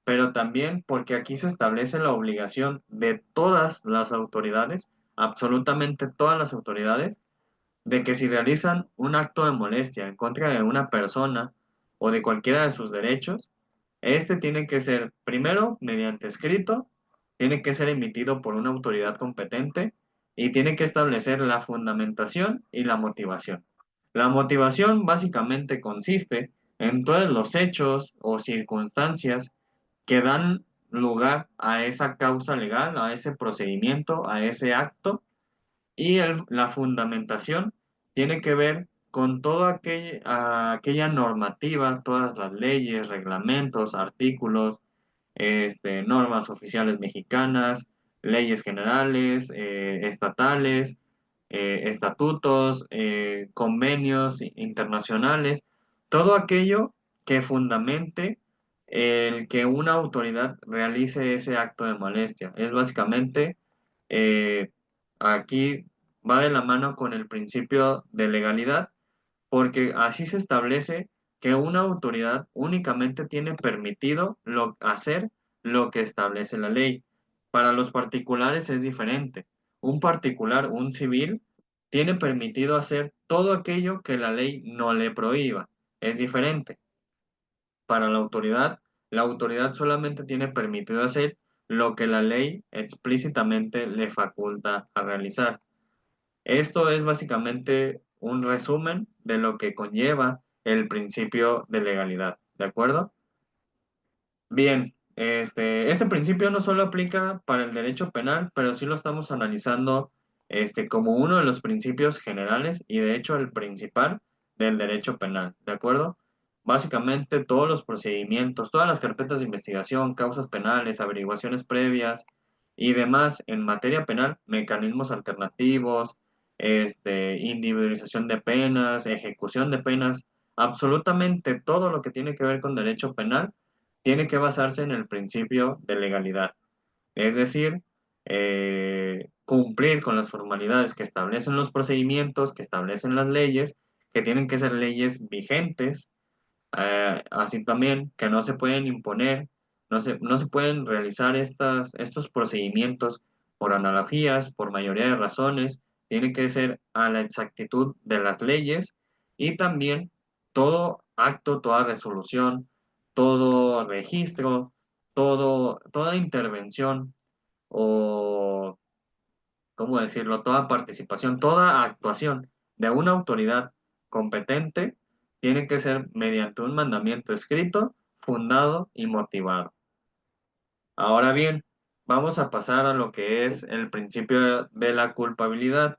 pero también porque aquí se establece la obligación de todas las autoridades, absolutamente todas las autoridades, de que si realizan un acto de molestia en contra de una persona o de cualquiera de sus derechos, este tiene que ser primero mediante escrito, tiene que ser emitido por una autoridad competente y tiene que establecer la fundamentación y la motivación. La motivación básicamente consiste en todos los hechos o circunstancias que dan lugar a esa causa legal, a ese procedimiento, a ese acto y la fundamentación tiene que ver con toda aquella normativa, todas las leyes, reglamentos, artículos, normas oficiales mexicanas, leyes generales, estatales, estatutos, convenios internacionales, todo aquello que fundamente el que una autoridad realice ese acto de molestia. Es básicamente, eh, aquí va de la mano con el principio de legalidad, porque así se establece que una autoridad únicamente tiene permitido hacer lo que establece la ley. Para los particulares es diferente. Un particular, un civil, tiene permitido hacer todo aquello que la ley no le prohíba. Es diferente. Para la autoridad solamente tiene permitido hacer lo que la ley explícitamente le faculta a realizar. Esto es básicamente un resumen de lo que conlleva el principio de legalidad, ¿de acuerdo? Bien, este principio no solo aplica para el derecho penal, pero sí lo estamos analizando como uno de los principios generales y de hecho el principal del derecho penal, ¿de acuerdo? Básicamente todos los procedimientos, todas las carpetas de investigación, causas penales, averiguaciones previas y demás en materia penal, mecanismos alternativos, individualización de penas, ejecución de penas, absolutamente todo lo que tiene que ver con derecho penal tiene que basarse en el principio de legalidad. Es decir, cumplir con las formalidades que establecen los procedimientos, que establecen las leyes, que tienen que ser leyes vigentes, así también que no se pueden imponer, no se pueden realizar estos procedimientos por analogías, por mayoría de razones, tiene que ser a la exactitud de las leyes y también todo acto, toda resolución, todo registro, toda intervención o, ¿cómo decirlo?, toda participación, toda actuación de una autoridad competente tiene que ser mediante un mandamiento escrito, fundado y motivado. Ahora bien, vamos a pasar a lo que es el principio de la culpabilidad.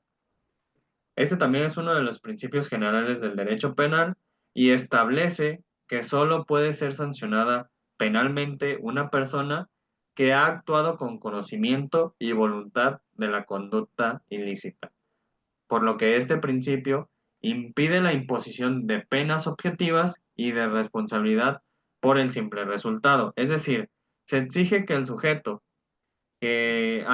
Este también es uno de los principios generales del derecho penal y establece que solo puede ser sancionada penalmente una persona que ha actuado con conocimiento y voluntad de la conducta ilícita, por lo que este principio impide la imposición de penas objetivas y de responsabilidad por el simple resultado. Es decir, se exige que el sujeto que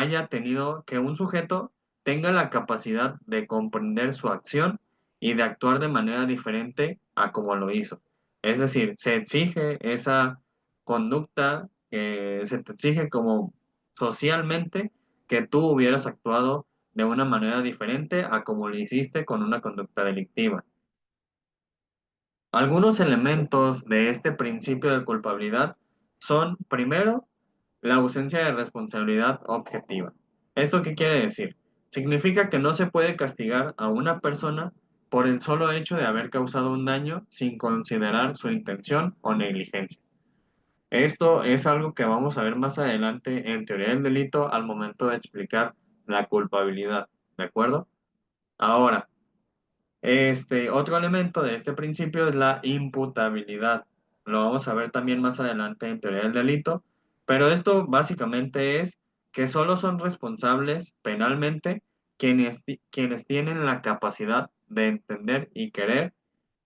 un sujeto tenga la capacidad de comprender su acción y de actuar de manera diferente a como lo hizo. Es decir, se exige esa conducta, se te exige como socialmente que tú hubieras actuado de una manera diferente a como lo hiciste con una conducta delictiva. Algunos elementos de este principio de culpabilidad son, primero, la ausencia de responsabilidad objetiva. ¿Esto qué quiere decir? Significa que no se puede castigar a una persona por el solo hecho de haber causado un daño sin considerar su intención o negligencia. Esto es algo que vamos a ver más adelante en teoría del delito al momento de explicar la culpabilidad, ¿de acuerdo? Ahora, otro elemento de este principio es la imputabilidad. Lo vamos a ver también más adelante en teoría del delito, pero esto básicamente es que solo son responsables penalmente quienes tienen la capacidad de entender y querer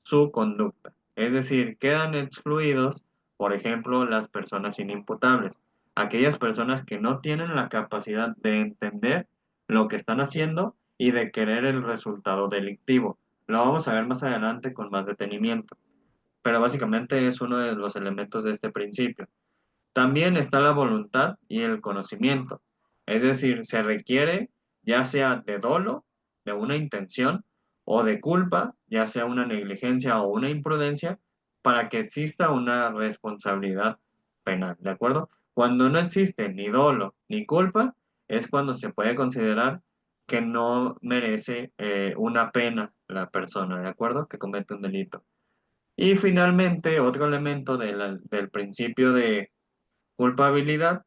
su conducta. Es decir, quedan excluidos, por ejemplo, las personas inimputables, aquellas personas que no tienen la capacidad de entender lo que están haciendo y de querer el resultado delictivo. Lo vamos a ver más adelante con más detenimiento, pero básicamente es uno de los elementos de este principio. También está la voluntad y el conocimiento, es decir, se requiere ya sea de dolo, de una intención, o de culpa, ya sea una negligencia o una imprudencia, para que exista una responsabilidad penal, ¿de acuerdo? Cuando no existe ni dolo ni culpa, es cuando se puede considerar que no merece una pena la persona, ¿de acuerdo? Que comete un delito. Y finalmente, otro elemento del principio de culpabilidad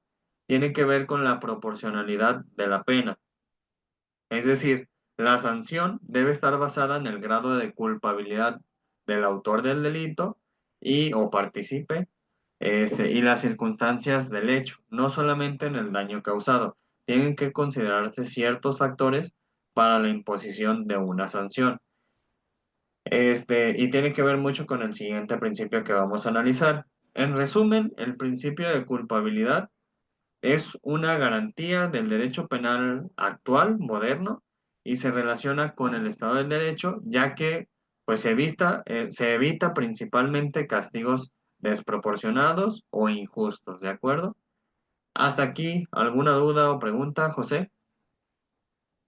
tiene que ver con la proporcionalidad de la pena. Es decir, la sanción debe estar basada en el grado de culpabilidad del autor del delito y o partícipe, y las circunstancias del hecho, no solamente en el daño causado. Tienen que considerarse ciertos factores para la imposición de una sanción. Y tiene que ver mucho con el siguiente principio que vamos a analizar. En resumen, el principio de culpabilidad es una garantía del derecho penal actual, moderno, y se relaciona con el Estado del Derecho, ya que pues, se evita principalmente castigos desproporcionados o injustos, ¿de acuerdo? Hasta aquí, ¿alguna duda o pregunta, José?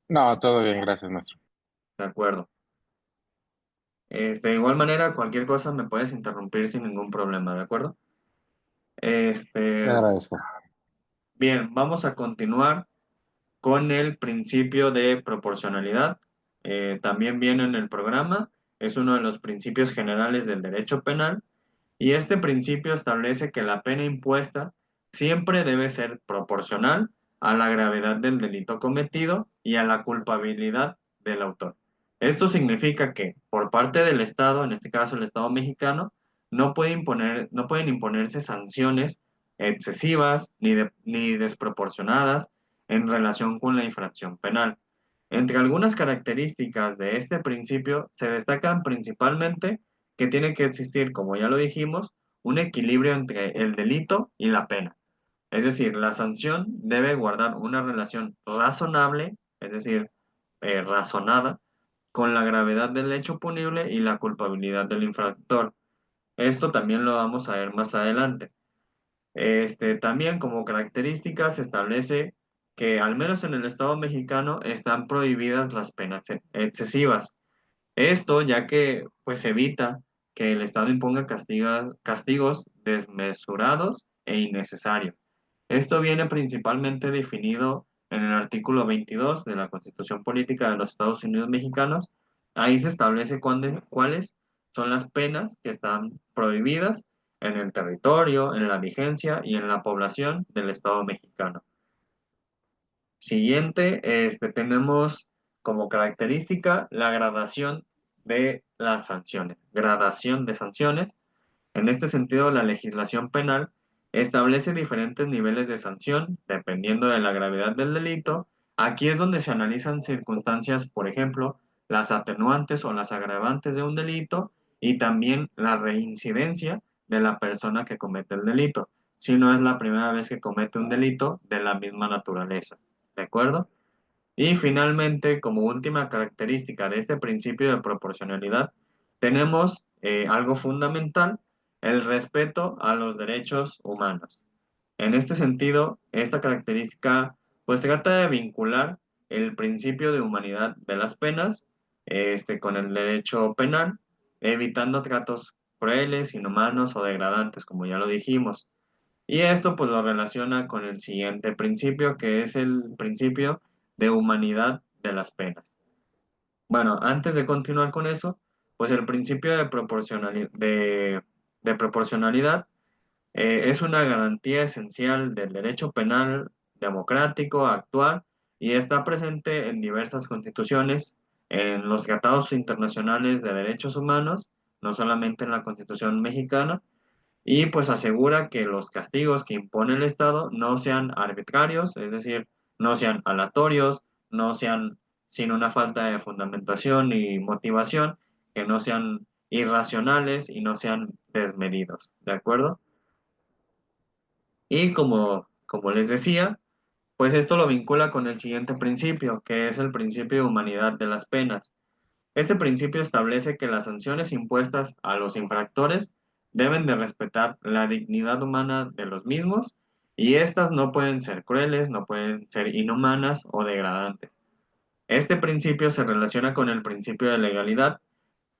No, todo bien, gracias, maestro. De acuerdo. De igual manera, cualquier cosa me puedes interrumpir sin ningún problema, ¿de acuerdo? Le Este, agradezco. bien, vamos a continuar con el principio de proporcionalidad. También viene en el programa, es uno de los principios generales del derecho penal y este principio establece que la pena impuesta siempre debe ser proporcional a la gravedad del delito cometido y a la culpabilidad del autor. Esto significa que por parte del Estado, en este caso el Estado mexicano, no pueden imponerse sanciones excesivas ni desproporcionadas en relación con la infracción penal. Entre algunas características de este principio se destacan principalmente que tiene que existir, como ya lo dijimos, un equilibrio entre el delito y la pena. Es decir, la sanción debe guardar una relación razonable, es decir, razonada, con la gravedad del hecho punible y la culpabilidad del infractor. Esto también lo vamos a ver más adelante. También como característica se establece que al menos en el Estado mexicano están prohibidas las penas excesivas. Esto ya que pues evita que el Estado imponga castigos desmesurados e innecesarios. Esto viene principalmente definido en el artículo 22 de la Constitución Política de los Estados Unidos Mexicanos. Ahí se establece cuáles son las penas que están prohibidas en el territorio, en la vigencia y en la población del Estado mexicano. Siguiente, tenemos como característica la gradación de las sanciones. Gradación de sanciones. En este sentido, la legislación penal establece diferentes niveles de sanción dependiendo de la gravedad del delito. Aquí es donde se analizan circunstancias, por ejemplo, las atenuantes o las agravantes de un delito y también la reincidencia de la persona que comete el delito, si no es la primera vez que comete un delito de la misma naturaleza. ¿De acuerdo? Y finalmente, como última característica de este principio de proporcionalidad, tenemos algo fundamental, el respeto a los derechos humanos. En este sentido, esta característica pues trata de vincular el principio de humanidad de las penas con el derecho penal, evitando tratos crueles, inhumanos o degradantes, como ya lo dijimos. Y esto pues lo relaciona con el siguiente principio, que es el principio de humanidad de las penas. Bueno, antes de continuar con eso, pues el principio de proporcionalidad es una garantía esencial del derecho penal democrático actual y está presente en diversas constituciones, en los tratados internacionales de derechos humanos, no solamente en la Constitución mexicana, y pues asegura que los castigos que impone el Estado no sean arbitrarios, es decir, no sean aleatorios, no sean sin una falta de fundamentación y motivación, que no sean irracionales y no sean desmedidos, ¿de acuerdo? Y como les decía, pues esto lo vincula con el siguiente principio, que es el principio de humanidad de las penas. Este principio establece que las sanciones impuestas a los infractores deben de respetar la dignidad humana de los mismos y estas no pueden ser crueles, no pueden ser inhumanas o degradantes. Este principio se relaciona con el principio de legalidad,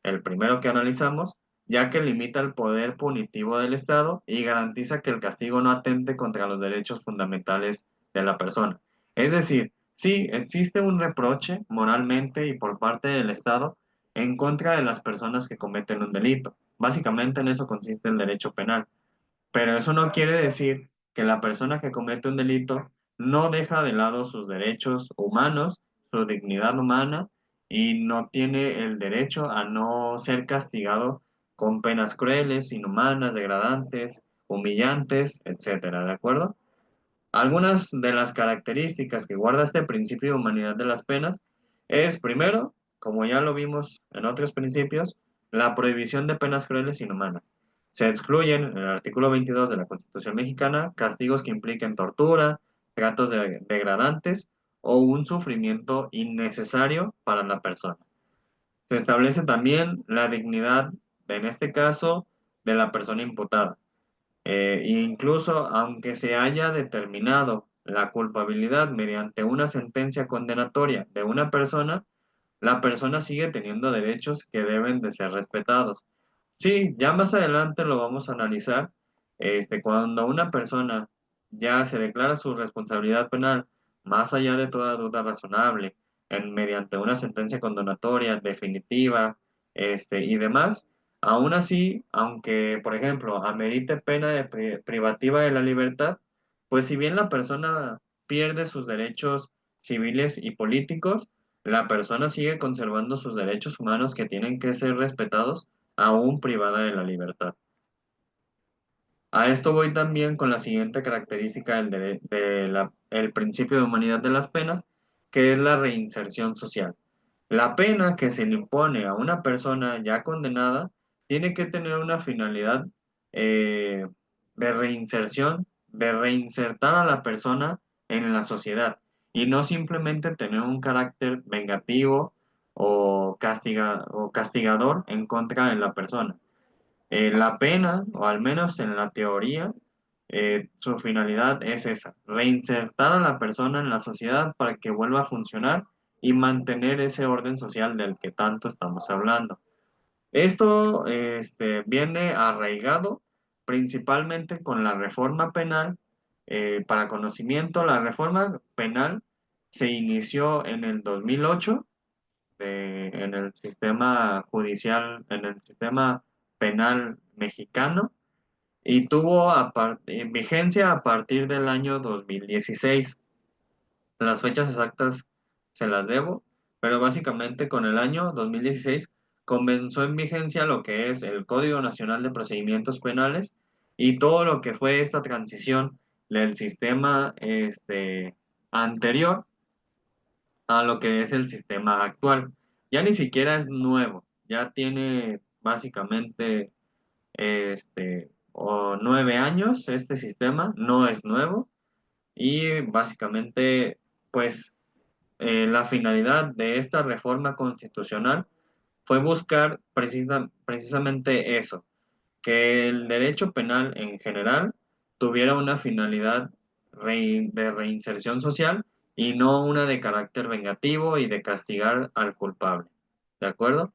el primero que analizamos, ya que limita el poder punitivo del Estado y garantiza que el castigo no atente contra los derechos fundamentales de la persona. Es decir, sí existe un reproche moralmente y por parte del Estado en contra de las personas que cometen un delito. Básicamente en eso consiste el derecho penal. Pero eso no quiere decir que la persona que comete un delito no deja de lado sus derechos humanos, su dignidad humana y no tiene el derecho a no ser castigado con penas crueles, inhumanas, degradantes, humillantes, etcétera, ¿de acuerdo? Algunas de las características que guarda este principio de humanidad de las penas es, primero, como ya lo vimos en otros principios, la prohibición de penas crueles e inhumanas. Se excluyen en el artículo 22 de la Constitución mexicana castigos que impliquen tortura, tratos degradantes o un sufrimiento innecesario para la persona. Se establece también la dignidad, en este caso, de la persona imputada. Incluso aunque se haya determinado la culpabilidad mediante una sentencia condenatoria de una persona, la persona sigue teniendo derechos que deben de ser respetados. Sí, ya más adelante lo vamos a analizar. Cuando una persona ya se declara su responsabilidad penal, más allá de toda duda razonable, mediante una sentencia condenatoria definitiva, y demás, aún así, aunque, por ejemplo, amerite pena de privativa de la libertad, pues si bien la persona pierde sus derechos civiles y políticos, la persona sigue conservando sus derechos humanos que tienen que ser respetados, aún privada de la libertad. A esto voy también con la siguiente característica el principio de humanidad de las penas, que es la reinserción social. La pena que se le impone a una persona ya condenada tiene que tener una finalidad eh, de reinserción, de reinsertar a la persona en la sociedad y no simplemente tener un carácter vengativo o castigador en contra de la persona. La pena, o al menos en la teoría, su finalidad es esa, reinsertar a la persona en la sociedad para que vuelva a funcionar y mantener ese orden social del que tanto estamos hablando. Esto viene arraigado principalmente con la reforma penal. Para conocimiento, la reforma penal se inició en el 2008 en el sistema judicial, en el sistema penal mexicano y tuvo vigencia a partir del año 2016. Las fechas exactas se las debo, pero básicamente con el año 2016 comenzó en vigencia lo que es el Código Nacional de Procedimientos Penales y todo lo que fue esta transición del sistema anterior a lo que es el sistema actual. Ya ni siquiera es nuevo, ya tiene básicamente o 9 años este sistema, no es nuevo y básicamente pues la finalidad de esta reforma constitucional fue buscar precisamente eso, que el derecho penal en general tuviera una finalidad de reinserción social y no una de carácter vengativo y de castigar al culpable. ¿De acuerdo?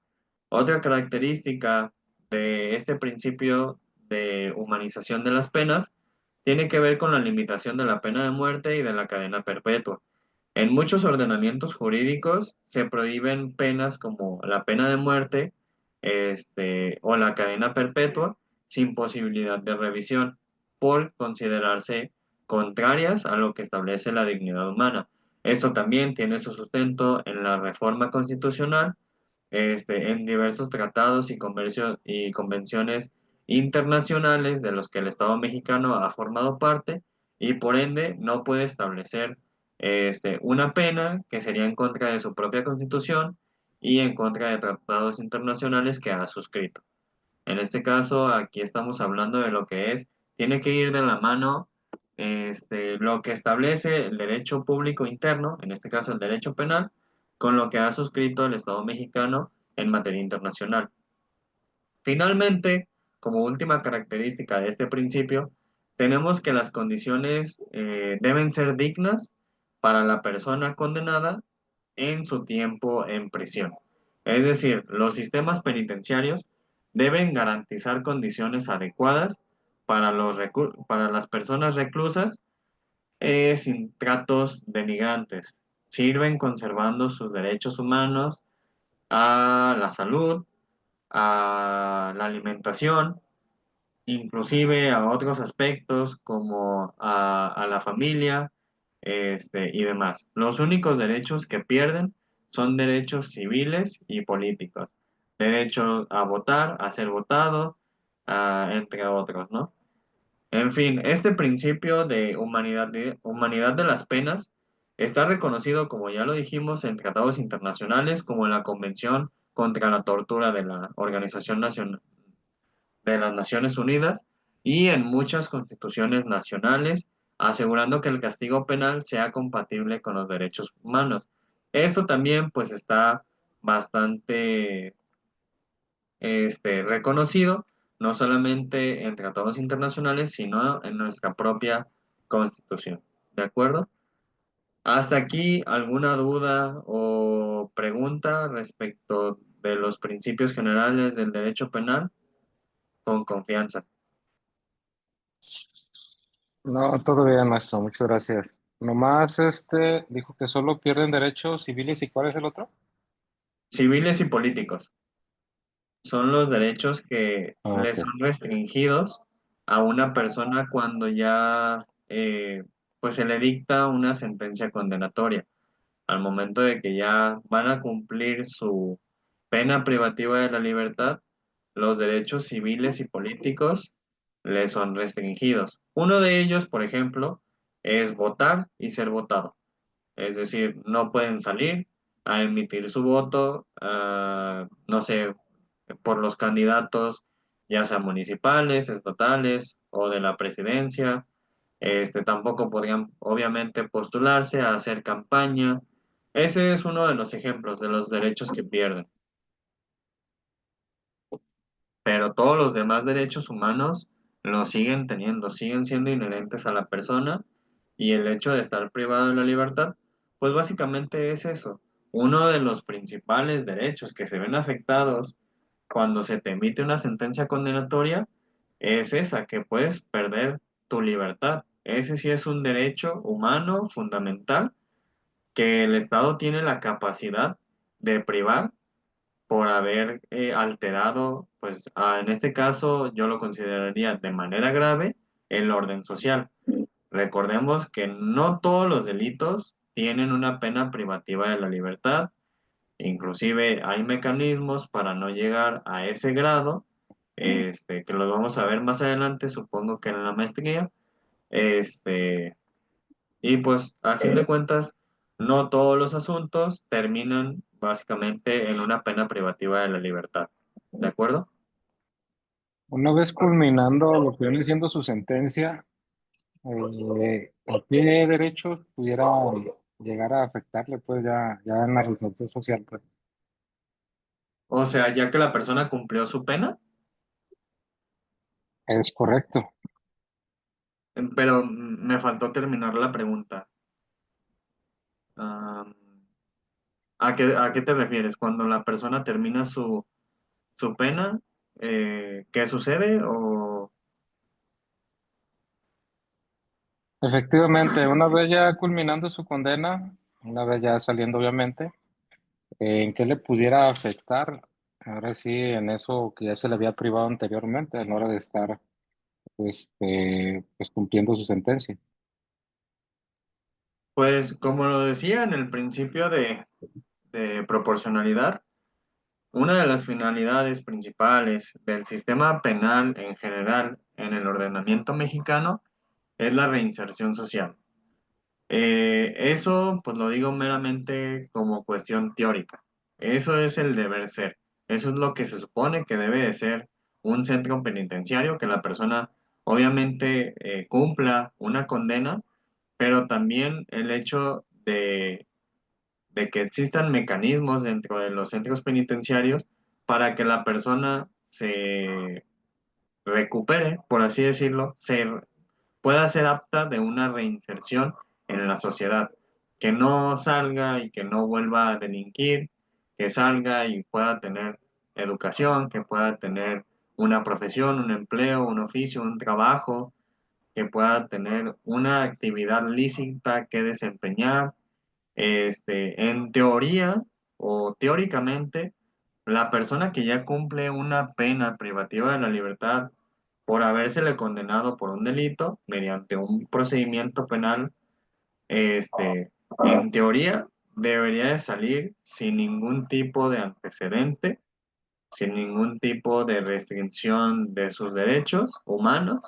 Otra característica de este principio de humanización de las penas tiene que ver con la limitación de la pena de muerte y de la cadena perpetua. En muchos ordenamientos jurídicos se prohíben penas como la pena de muerte, o la cadena perpetua sin posibilidad de revisión por considerarse contrarias a lo que establece la dignidad humana. Esto también tiene su sustento en la reforma constitucional, en diversos tratados y convenciones internacionales de los que el Estado mexicano ha formado parte y por ende no puede establecer una pena que sería en contra de su propia constitución y en contra de tratados internacionales que ha suscrito. En este caso, aquí estamos hablando de lo que tiene que ir de la mano lo que establece el derecho público interno, en este caso el derecho penal, con lo que ha suscrito el Estado mexicano en materia internacional. Finalmente, como última característica de este principio, tenemos que las condiciones deben ser dignas para la persona condenada en su tiempo en prisión. Es decir, los sistemas penitenciarios deben garantizar condiciones adecuadas para las personas reclusas sin tratos denigrantes. Sirven conservando sus derechos humanos a la salud, a la alimentación, inclusive a otros aspectos como a la familia, y demás. Los únicos derechos que pierden son derechos civiles y políticos. Derecho a votar, a ser votado, entre otros, ¿no? En fin, este principio de humanidad de las penas está reconocido, como ya lo dijimos, en tratados internacionales como la Convención contra la Tortura de la Organización Nacional de las Naciones Unidas y en muchas constituciones nacionales, asegurando que el castigo penal sea compatible con los derechos humanos. Esto también pues está bastante reconocido, no solamente en tratados internacionales, sino en nuestra propia constitución. ¿De acuerdo? ¿Hasta aquí alguna duda o pregunta respecto de los principios generales del derecho penal? Con confianza. No, todo bien, maestro, muchas gracias. Nomás dijo que solo pierden derechos civiles y ¿cuál es el otro? Civiles y políticos son los derechos que Ah, le ok. son restringidos a una persona cuando ya pues se le dicta una sentencia condenatoria. al momento de que ya van a cumplir su pena privativa de la libertad, los derechos civiles y políticos les son restringidos. Uno de ellos, por ejemplo, es votar y ser votado. Es decir, no pueden salir a emitir su voto, no sé, por los candidatos, ya sean municipales, estatales o de la presidencia. Tampoco podrían, obviamente, postularse a hacer campaña. Ese es uno de los ejemplos de los derechos que pierden. Pero todos los demás derechos humanos los siguen teniendo, siguen siendo inherentes a la persona y el hecho de estar privado de la libertad, pues básicamente es eso. Uno de los principales derechos que se ven afectados cuando se te emite una sentencia condenatoria es esa, que puedes perder tu libertad. Ese sí es un derecho humano fundamental que el Estado tiene la capacidad de privar por haber alterado, pues en este caso yo lo consideraría de manera grave, el orden social. Recordemos que no todos los delitos tienen una pena privativa de la libertad, inclusive hay mecanismos para no llegar a ese grado, que los vamos a ver más adelante, supongo que en la maestría, este, y pues a fin de cuentas, no todos los asuntos terminan básicamente en una pena privativa de la libertad. ¿De acuerdo? Una vez culminando lo que viene siendo su sentencia, ¿a qué derechos pudiera llegar a afectarle, pues ya en la reinserción social, pues? O sea, ya que la persona cumplió su pena, Es correcto. pero me faltó terminar la pregunta. Am, a qué te refieres? Cuando la persona termina su pena, ¿qué sucede? O, Efectivamente, una vez ya culminando su condena, una vez ya saliendo, obviamente, ¿en qué le pudiera afectar? Ahora sí, en eso que ya se le había privado anteriormente, a la hora de estar pues cumpliendo su sentencia. pues como lo decía en el principio de proporcionalidad, una de las finalidades principales del sistema penal en general en el ordenamiento mexicano es la reinserción social. Eso, pues lo digo meramente como cuestión teórica. Eso es el deber ser. Eso es lo que se supone que debe de ser un centro penitenciario, que la persona obviamente cumpla una condena, pero también el hecho de que existan mecanismos dentro de los centros penitenciarios para que la persona se recupere, por así decirlo, pueda ser apta de una reinserción en la sociedad, que no salga y que no vuelva a delinquir, que salga y pueda tener educación, que pueda tener una profesión, un empleo, un oficio, un trabajo, que pueda tener una actividad lícita que desempeñar. En teoría o teóricamente, la persona que ya cumple una pena privativa de la libertad por habérsele condenado por un delito mediante un procedimiento penal, en teoría debería de salir sin ningún tipo de antecedente, sin ningún tipo de restricción de sus derechos humanos.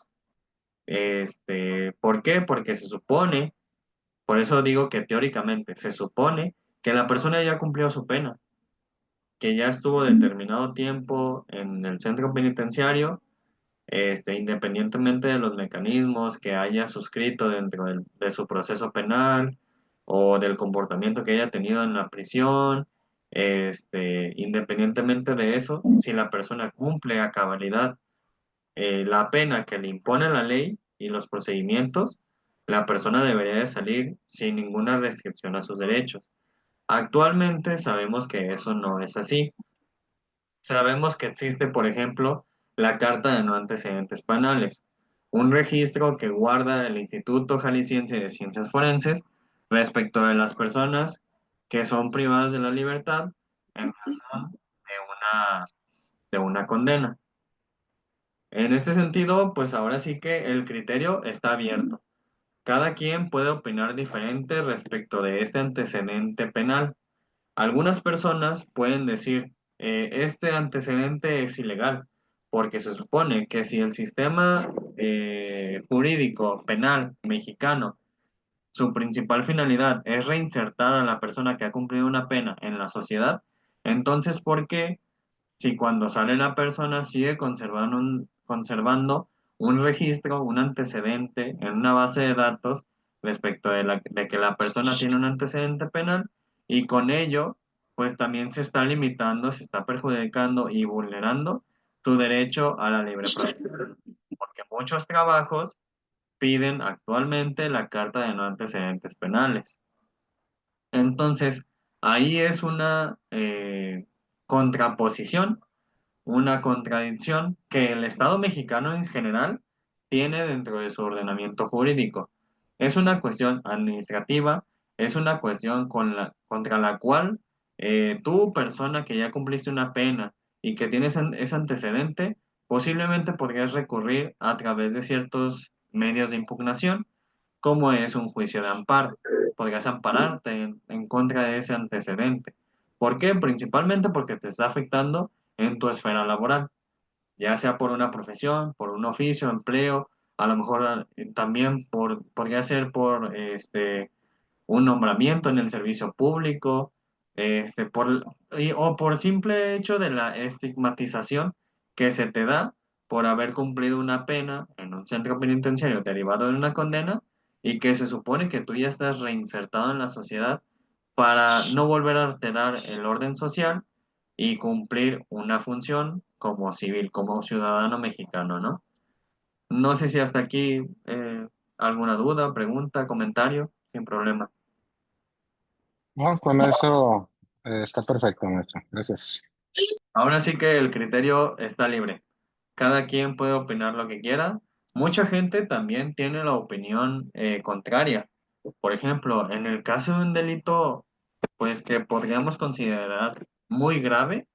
¿Por qué? Porque se supone, por eso digo que teóricamente se supone que la persona ya cumplió su pena, que ya estuvo determinado tiempo en el centro penitenciario, independientemente de los mecanismos que haya suscrito dentro de su proceso penal o del comportamiento que haya tenido en la prisión, independientemente de eso, si la persona cumple a cabalidad la pena que le impone la ley y los procedimientos, la persona debería de salir sin ninguna restricción a sus derechos. Actualmente sabemos que eso no es así. Sabemos que existe, por ejemplo, la Carta de No Antecedentes Penales, un registro que guarda el Instituto Jalisciense de Ciencias Forenses respecto de las personas que son privadas de la libertad en razón de una condena. En este sentido, pues ahora sí que el criterio está abierto. Cada quien puede opinar diferente respecto de este antecedente penal. Algunas personas pueden decir, este antecedente es ilegal, porque se supone que si el sistema jurídico penal mexicano, su principal finalidad es reinsertar a la persona que ha cumplido una pena en la sociedad, entonces, ¿por qué si cuando sale la persona sigue conservando un registro, un antecedente en una base de datos respecto de que la persona tiene un antecedente penal y con ello, pues también se está limitando, se está perjudicando y vulnerando su derecho a la libre profesión? Porque muchos trabajos piden actualmente la carta de no antecedentes penales. Entonces, ahí es una contraposición, una contradicción que el Estado mexicano en general tiene dentro de su ordenamiento jurídico. Es una cuestión administrativa, es una cuestión contra la cual tú, persona que ya cumpliste una pena y que tienes ese antecedente, posiblemente podrías recurrir a través de ciertos medios de impugnación, como es un juicio de amparo. Podrías ampararte en contra de ese antecedente. ¿Por qué? Principalmente porque te está afectando en tu esfera laboral, ya sea por una profesión, por un oficio, empleo, a lo mejor también podría ser por un nombramiento en el servicio público, o por simple hecho de la estigmatización que se te da por haber cumplido una pena en un centro penitenciario derivado de una condena y que se supone que tú ya estás reinsertado en la sociedad para no volver a alterar el orden social y cumplir una función como civil, como ciudadano mexicano, ¿no? No sé si hasta aquí alguna duda, pregunta, comentario, sin problema. No, con eso está perfecto, maestro. Gracias. Ahora sí que el criterio está libre. Cada quien puede opinar lo que quiera. Mucha gente también tiene la opinión contraria. Por ejemplo, en el caso de un delito, pues que podríamos considerar muy grave,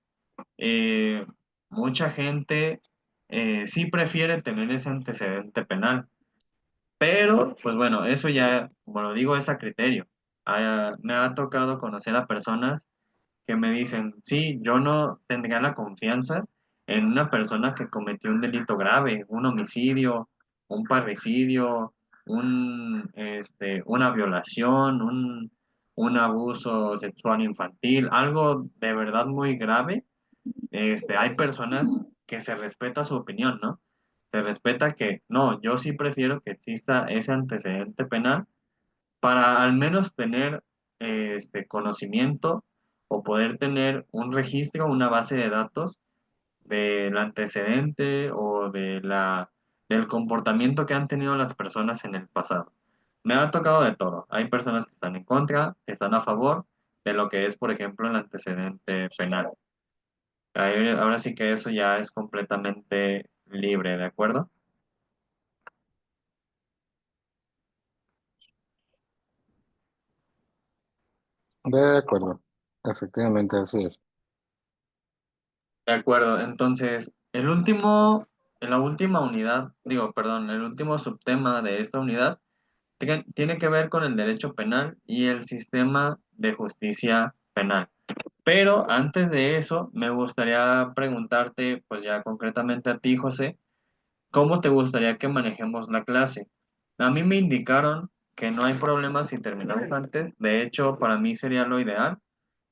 eh, mucha gente sí prefiere tener ese antecedente penal. Pero, pues bueno, eso ya, como lo digo, es a criterio. Me ha tocado conocer a personas que me dicen, sí, yo no tendría la confianza en una persona que cometió un delito grave, un homicidio, un parricidio, una violación, un abuso sexual infantil, algo de verdad muy grave. Hay personas que se respeta su opinión, ¿no? Se respeta que, no, yo sí prefiero que exista ese antecedente penal para al menos tener conocimiento o poder tener un registro, una base de datos del antecedente o del comportamiento que han tenido las personas en el pasado. Me ha tocado de todo. Hay personas que están en contra, que están a favor de lo que es, por ejemplo, el antecedente penal. Ahora sí que eso ya es completamente libre, ¿de acuerdo? De acuerdo. Efectivamente, así es. De acuerdo, entonces, en la última unidad, digo, perdón, el último subtema de esta unidad tiene que ver con el derecho penal y el sistema de justicia penal. Pero antes de eso, me gustaría preguntarte, pues ya concretamente a ti, José, ¿cómo te gustaría que manejemos la clase? A mí me indicaron que no hay problema si terminamos antes. De hecho, para mí sería lo ideal.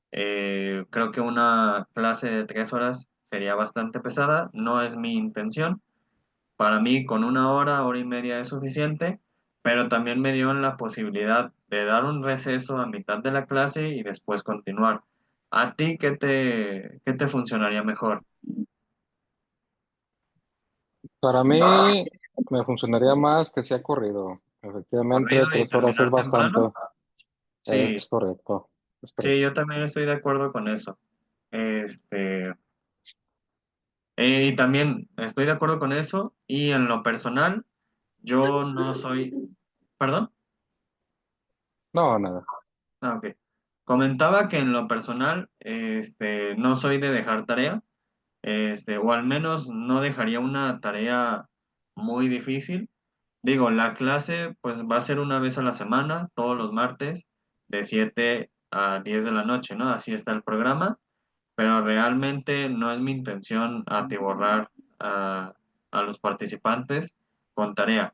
Creo que una clase de 3 horas sería bastante pesada, no es mi intención. Para mí, con una hora, hora y media es suficiente, pero también me dieron la posibilidad de dar un receso a mitad de la clase y después continuar. ¿A ti qué te funcionaría mejor? Para mí me funcionaría más que sea corrido. Efectivamente, ¿Corrido y 3 horas es terminar bastante. temprano? Sí, Es correcto. Es sí, perfecto. yo también estoy de acuerdo con eso. Este, y también estoy de acuerdo con eso y en lo personal, yo no soy, perdón. No, nada. Ah, ok. Comentaba que en lo personal, no soy de dejar tarea, o al menos no dejaría una tarea muy difícil. Digo, la clase pues va a ser una vez a la semana, todos los martes, de 7 a 10 de la noche, ¿no? Así está el programa, pero realmente no es mi intención atiborrar a, a los participantes con tarea.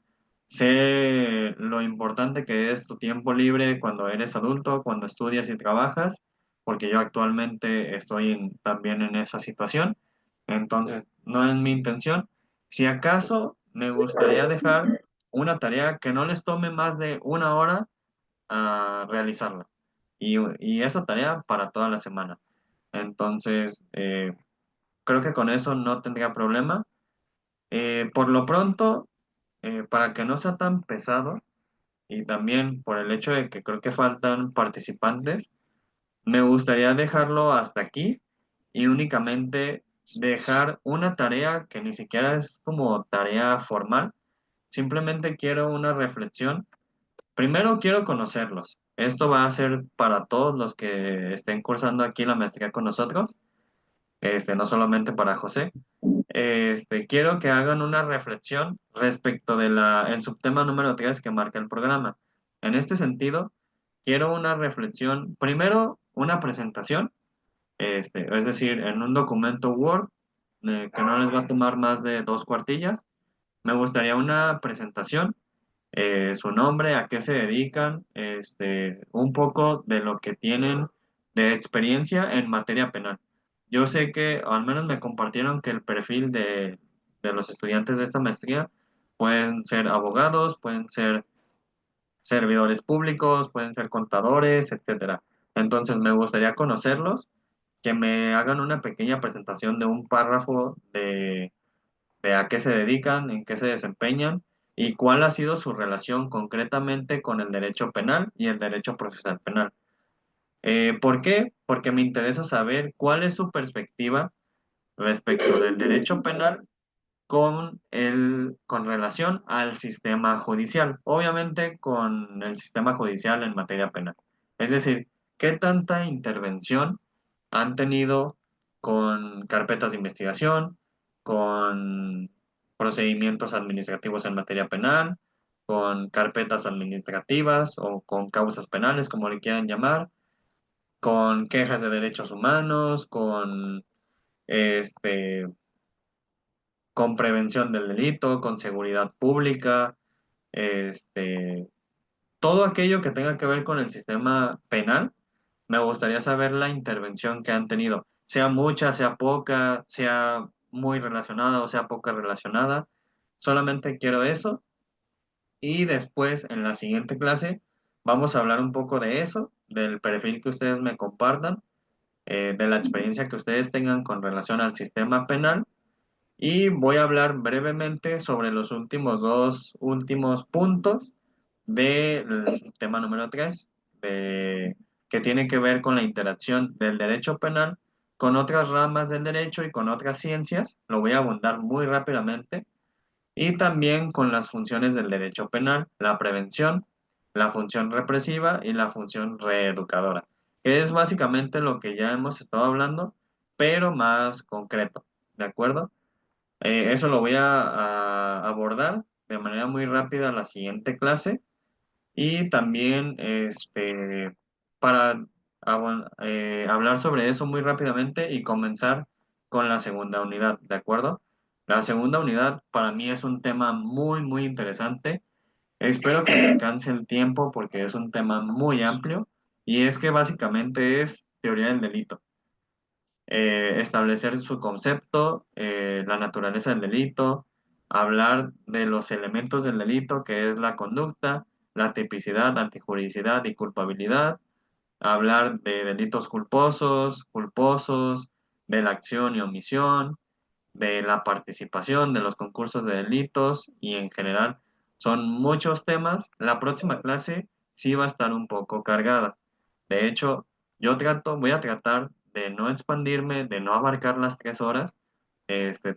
Sé lo importante que es tu tiempo libre cuando eres adulto, cuando estudias y trabajas, porque yo actualmente estoy también en esa situación, entonces no es mi intención. Si acaso me gustaría dejar una tarea que no les tome más de una hora a realizarla y esa tarea para toda la semana. Entonces, creo que con eso no tendría problema. Por lo pronto, para que no sea tan pesado y también por el hecho de que creo que faltan participantes, me gustaría dejarlo hasta aquí y únicamente dejar una tarea que ni siquiera es como tarea formal. Simplemente quiero una reflexión. Primero quiero conocerlos. Esto va a ser para todos los que estén cursando aquí la maestría con nosotros, no solamente para José. Quiero que hagan una reflexión respecto de el subtema número 3 que marca el programa. En este sentido, quiero una reflexión, primero una presentación, es decir, en un documento Word que no les va a tomar más de 2 cuartillas. Me gustaría una presentación, su nombre, a qué se dedican, un poco de lo que tienen de experiencia en materia penal. Yo sé que, o al menos me compartieron que el perfil de los estudiantes de esta maestría pueden ser abogados, pueden ser servidores públicos, pueden ser contadores, etcétera. Entonces me gustaría conocerlos, que me hagan una pequeña presentación de un párrafo de a qué se dedican, en qué se desempeñan y cuál ha sido su relación concretamente con el derecho penal y el derecho procesal penal. ¿Por qué? Porque me interesa saber cuál es su perspectiva respecto del derecho penal con relación al sistema judicial, obviamente con el sistema judicial en materia penal. Es decir, ¿qué tanta intervención han tenido con carpetas de investigación, con procedimientos administrativos en materia penal, con carpetas administrativas o con causas penales, como le quieran llamar, con quejas de derechos humanos, este, con prevención del delito, con seguridad pública, este, todo aquello que tenga que ver con el sistema penal? Me gustaría saber la intervención que han tenido, sea mucha, sea poca, sea muy relacionada o sea poca relacionada. Solamente quiero eso y después en la siguiente clase vamos a hablar un poco de eso, del perfil que ustedes me compartan, de la experiencia que ustedes tengan con relación al sistema penal y voy a hablar brevemente sobre los últimos puntos del tema número 3, que tiene que ver con la interacción del derecho penal con otras ramas del derecho y con otras ciencias. Lo voy a abundar muy rápidamente. Y también con las funciones del derecho penal, la prevención, la función represiva y la función reeducadora, que es básicamente lo que ya hemos estado hablando, pero más concreto. ¿De acuerdo? Eso lo voy a abordar de manera muy rápida en la siguiente clase y también para hablar sobre eso muy rápidamente y comenzar con la segunda unidad, ¿de acuerdo? La segunda unidad para mí es un tema muy, muy interesante. Espero que me alcance el tiempo porque es un tema muy amplio y es que básicamente es teoría del delito, establecer su concepto, la naturaleza del delito, hablar de los elementos del delito, que es la conducta, la tipicidad, antijuricidad y culpabilidad, hablar de delitos culposos, culposos, de la acción y omisión, de la participación, de los concursos de delitos y en general son muchos temas. La próxima clase sí va a estar un poco cargada. De hecho, voy a tratar de no expandirme, de no abarcar las 3 horas.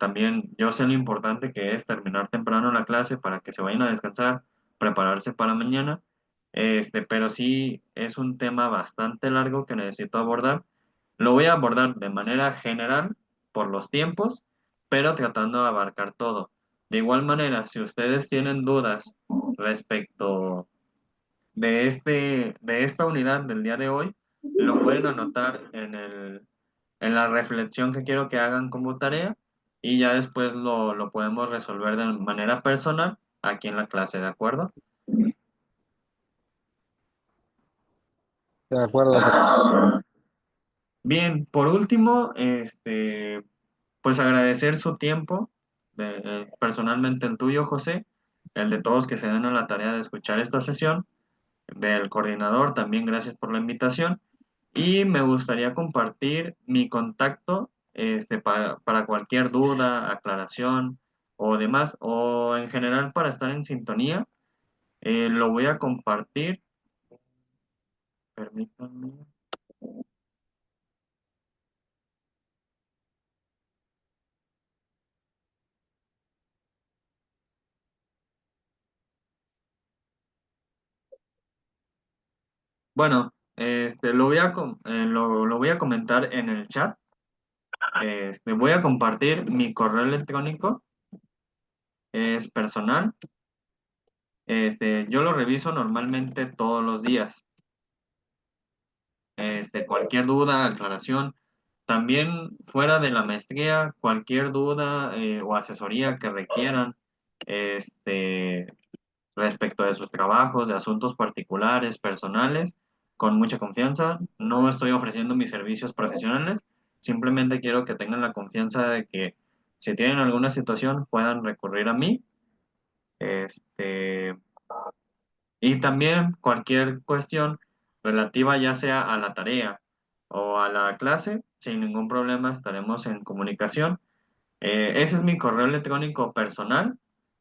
También yo sé lo importante que es terminar temprano la clase para que se vayan a descansar, prepararse para mañana. Pero sí es un tema bastante largo que necesito abordar. Lo voy a abordar de manera general por los tiempos, pero tratando de abarcar todo. De igual manera, si ustedes tienen dudas respecto de esta unidad del día de hoy, lo pueden anotar en la reflexión que quiero que hagan como tarea y ya después lo podemos resolver de manera personal aquí en la clase, ¿de acuerdo? De acuerdo, profe. Bien, por último, pues agradecer su tiempo, personalmente el tuyo, José, el de todos que se den a la tarea de escuchar esta sesión, del coordinador, también gracias por la invitación. Y me gustaría compartir mi contacto para cualquier duda, aclaración o demás, o en general para estar en sintonía. Lo voy a compartir. Permítanme. Bueno, lo voy a comentar en el chat. Voy a compartir mi correo electrónico, es personal. Yo lo reviso normalmente todos los días. Cualquier duda, aclaración, también fuera de la maestría, cualquier duda o asesoría que requieran, este, respecto de sus trabajos, de asuntos particulares, personales, con mucha confianza. No estoy ofreciendo mis servicios profesionales, simplemente quiero que tengan la confianza de que si tienen alguna situación puedan recurrir a mí. Este, y también cualquier cuestión relativa ya sea a la tarea o a la clase, sin ningún problema estaremos en comunicación. Ese es mi correo electrónico personal,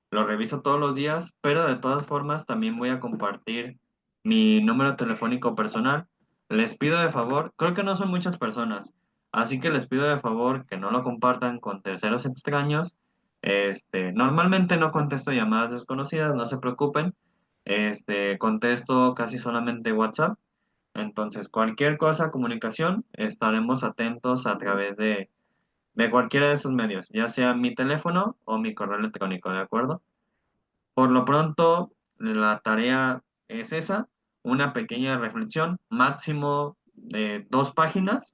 lo reviso todos los días, pero de todas formas también voy a compartir mi número telefónico personal. Les pido de favor, creo que no son muchas personas, así que les pido de favor que no lo compartan con terceros extraños. Normalmente no contesto llamadas desconocidas, no se preocupen. Contesto casi solamente WhatsApp. Entonces, cualquier cosa, comunicación, estaremos atentos a través de cualquiera de esos medios, ya sea mi teléfono o mi correo electrónico, ¿de acuerdo? Por lo pronto, la tarea es esa, una pequeña reflexión, máximo de 2 páginas.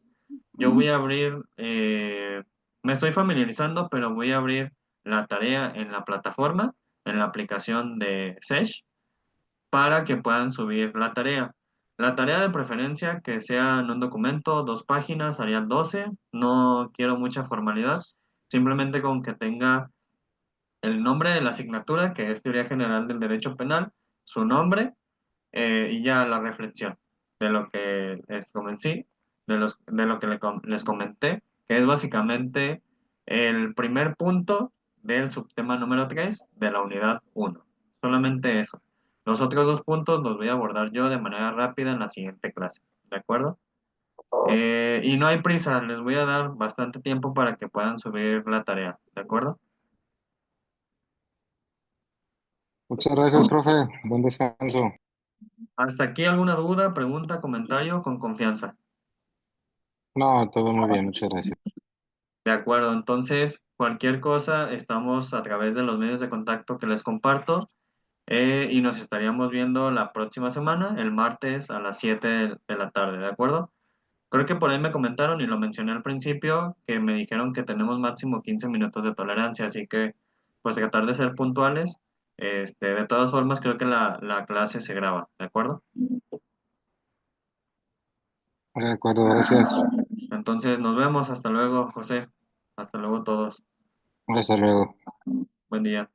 Yo voy a abrir, me estoy familiarizando, pero voy a abrir la tarea en la plataforma, en la aplicación de Sesh, para que puedan subir la tarea. La tarea de preferencia que sea en un documento, 2 páginas, haría 12. No quiero mucha formalidad, simplemente con que tenga el nombre de la asignatura, que es Teoría General del Derecho Penal, su nombre y ya la reflexión de lo que les comenté, de lo que les comenté, que es básicamente el primer punto del subtema número 3 de la unidad 1. Solamente eso. Los otros 2 puntos los voy a abordar yo de manera rápida en la siguiente clase. ¿De acuerdo? Y no hay prisa, les voy a dar bastante tiempo para que puedan subir la tarea. ¿De acuerdo? Muchas gracias, profe. Buen descanso. Hasta aquí alguna duda, pregunta, comentario, con confianza. No, todo muy bien, muchas gracias. De acuerdo, entonces cualquier cosa, estamos a través de los medios de contacto que les comparto y nos estaríamos viendo la próxima semana, el martes a las 7 de la tarde, ¿de acuerdo? Creo que por ahí me comentaron y lo mencioné al principio, que me dijeron que tenemos máximo 15 minutos de tolerancia, así que pues tratar de ser puntuales. De todas formas, creo que la clase se graba, ¿de acuerdo? De acuerdo, gracias. Entonces nos vemos, hasta luego, José. Hasta luego todos. Hasta luego. Buen día.